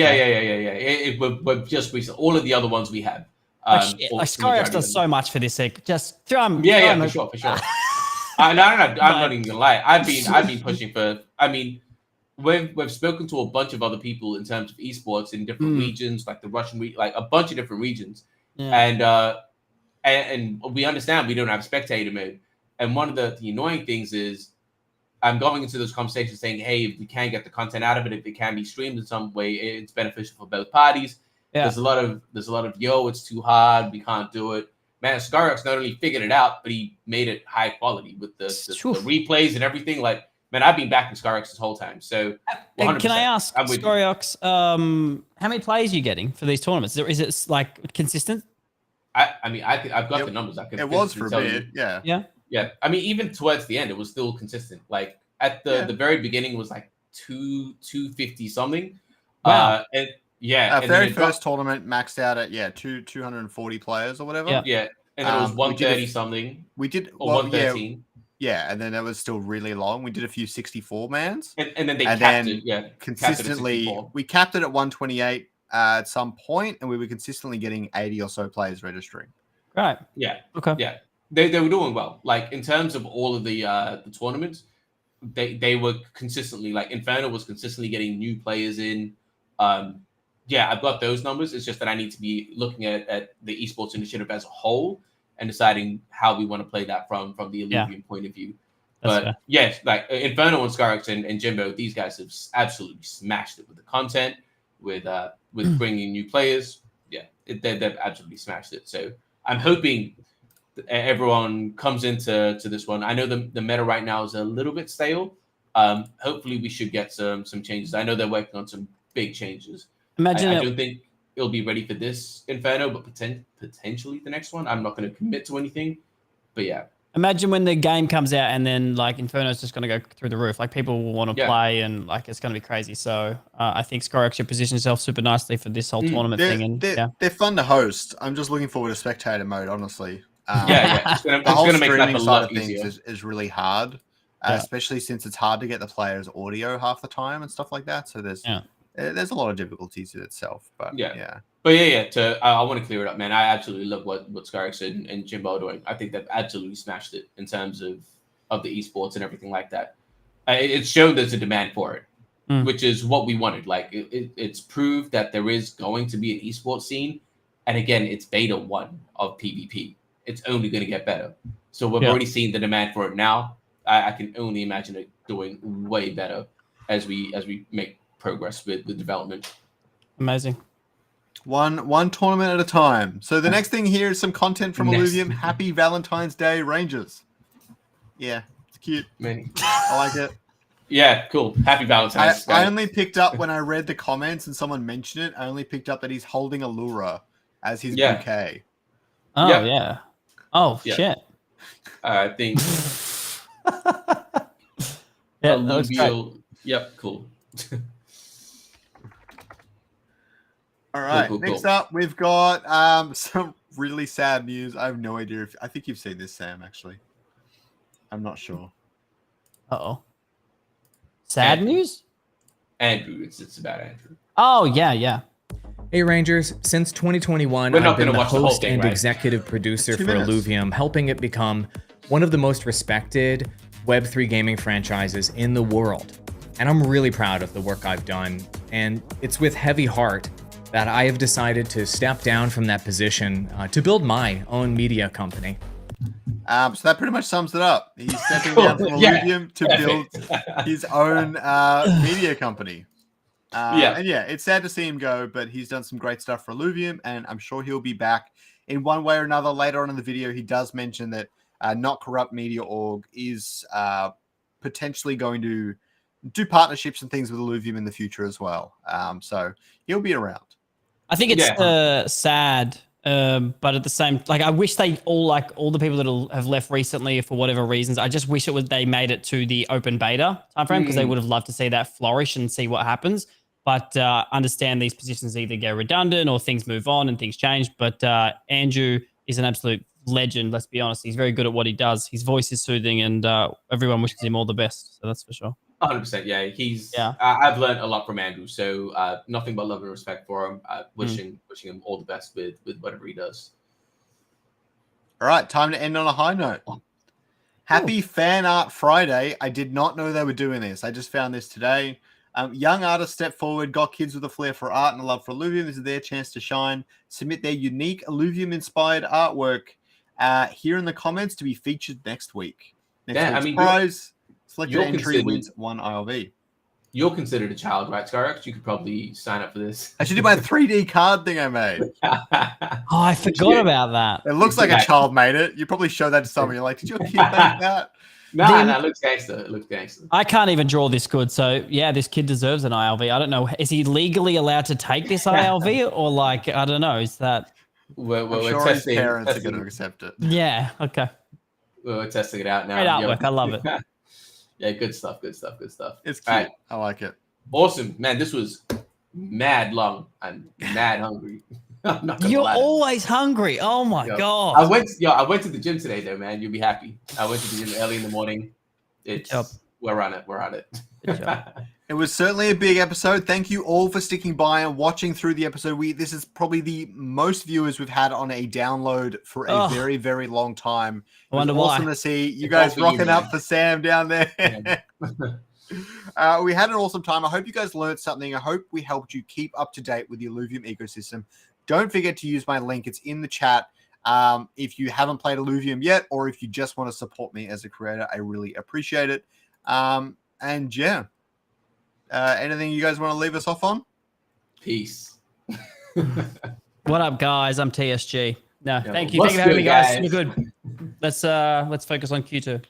We're just recent. All of the other ones we have. Scoriox does so much for this. Just throw him. For sure. No. I'm not even gonna lie. I've been pushing for. I mean, we've spoken to a bunch of other people in terms of esports in different regions, like the Russian, like a bunch of different regions, and we understand we don't have spectator mode. And one of the annoying things is, I'm going into those conversations saying, hey, if we can get the content out of it, if it can be streamed in some way, it's beneficial for both parties. Yeah. There's a lot of yo, it's too hard, we can't do it. Man, Scoriox not only figured it out, but he made it high quality with the replays and everything. Like, man, I've been backing Scoriox this whole time. So 100%. Can I ask I'm with you. Scoriox, how many players are you getting for these tournaments? Is it like consistent? I've got the numbers. I can. It was for a tell bit, you. yeah. Yeah. Yeah, I mean, even towards the end, it was still consistent. Like at the very beginning was like 250 something. Wow. And yeah, Very first tournament maxed out at 240 players or whatever. Yeah. Yeah, and then it was 130 something. We did or 113. Yeah, and then it was still really long. We did a few 64 mans, and then they capped it. Yeah, consistently we capped it at 128 at some point, and we were consistently getting 80 or so players registering. Right. Yeah. Okay. Yeah, they were doing well. Like in terms of all of the tournaments, they were consistently, like Inferno was consistently getting new players in. Yeah, I've got those numbers. It's just that I need to be looking at the esports initiative as a whole and deciding how we want to play that from the Illuvium point of view. That's But yes, like Inferno and Scoriox and Jimbo, these guys have absolutely smashed it with the content, with bringing new players. Yeah, they've absolutely smashed it. So I'm hoping everyone comes into this one. I know the meta right now is a little bit stale. Hopefully we should get some changes. I know they're working on some big changes. Imagine I don't think it'll be ready for this Inferno, but potentially the next one. I'm not going to commit to anything, but yeah. Imagine when the game comes out and then like Inferno is just going to go through the roof. Like people will want to play and like it's going to be crazy. So I think Scoriox should position itself super nicely for this whole tournament thing. And they're fun to host. I'm just looking forward to spectator mode, honestly. It's the whole going to make streaming life a side lot of things easier. is really hard, especially since it's hard to get the players' audio half the time and stuff like that. So there's a lot of difficulties in itself. But I want to clear it up, man. I absolutely love what Scoriox and Jimbo are doing. I think they've absolutely smashed it in terms of the esports and everything like that. It's shown there's a demand for it, which is what we wanted. Like it's proved that there is going to be an esports scene, and again, it's beta 1 of PvP. It's only going to get better. So we've already seen the demand for it now. I can only imagine it doing way better as we make progress with development. Amazing. One tournament at a time. So the next thing here is some content from Illuvium. Happy Valentine's Day, Rangers. Yeah, it's cute. I like it. Yeah, cool. Happy Valentine's Day. I only picked up when I read the comments and someone mentioned it. I only picked up that he's holding a Lura as his bouquet. Oh yeah. Oh shit. I think. Yeah, that looks great. Yep, cool. All right. Cool. Next up, we've got some really sad news. I have no idea I think you've seen this, Sam. Actually, I'm not sure. Sad news. Andrew, it's about Andrew. Oh yeah. Hey Rangers, since 2021, We're not I've been gonna the watch the whole host thing, and right? executive producer 2 for minutes. Illuvium, helping it become one of the most respected Web3 gaming franchises in the world. And I'm really proud of the work I've done, and it's with heavy heart that I have decided to step down from that position to build my own media company. So that pretty much sums it up. He's stepping down from Illuvium to build his own media company. And it's sad to see him go, but he's done some great stuff for Illuvium, and I'm sure he'll be back in one way or another. Later on in the video, he does mention that Not Corrupt Media Org is potentially going to do partnerships and things with Illuvium in the future as well. So he'll be around. I think it's sad, but at the same, like I wish they all the people that have left recently for whatever reasons. I just wish they made it to the open beta timeframe because they would have loved to see that flourish and see what happens. But understand these positions either get redundant or things move on and things change. But Andrew is an absolute legend. Let's be honest; he's very good at what he does. His voice is soothing, and everyone wishes him all the best. So that's for sure. 100%. Yeah, I've learned a lot from Andrew, so nothing but love and respect for him. Wishing him all the best with whatever he does. All right, time to end on a high note. Happy Fan Art Friday. I did not know they were doing this. I just found this today. Young artists step forward, got kids with a flair for art and a love for Illuvium. This is their chance to shine. Submit their unique Illuvium-inspired artwork here in the comments to be featured next week. Next week's prize. Selected entry wins 1 ILV. You're considered a child, right, Scoriox? You could probably sign up for this. I should do my 3D card thing I made. Oh, I forgot about that. It looks like Yeah. a child made it. You probably show that to someone. You're like, did your kid make that? Nah, it looks gangster. It looks gangster. I can't even draw this good. So yeah, this kid deserves an ILV. I don't know. Is he legally allowed to take this ILV or like, I don't know. Is that? I'm sure his parents are going to accept it. Yeah. Okay. We're testing it out now. Great artwork. I love it. Yeah, good stuff. Good stuff. Good stuff. It's cute. All right. I like it. Awesome, man. This was mad long and mad hungry. I'm not gonna You're lie. always hungry. Oh my Yo, god. I went to the gym today though, man. You'll be happy. I went to the gym early in the morning. job. We're on it. We're on it. Good job. It was certainly a big episode. Thank you all for sticking by and watching through the episode. This is probably the most viewers we've had on a download for a very, very long time. I wonder awesome why. to see you It's guys all for you, rocking up man. for Sam down there. Yeah. We had an awesome time. I hope you guys learned something. I hope we helped you keep up to date with the Illuvium ecosystem. Don't forget to use my link. It's in the chat. If you haven't played Illuvium yet, or if you just want to support me as a creator, I really appreciate it. And yeah, anything you guys want to leave us off on? Peace. What up, guys? I'm TSG. No, thank you. What's Thank you for having me, good, guys. guys? We're good. Let's focus on Q2.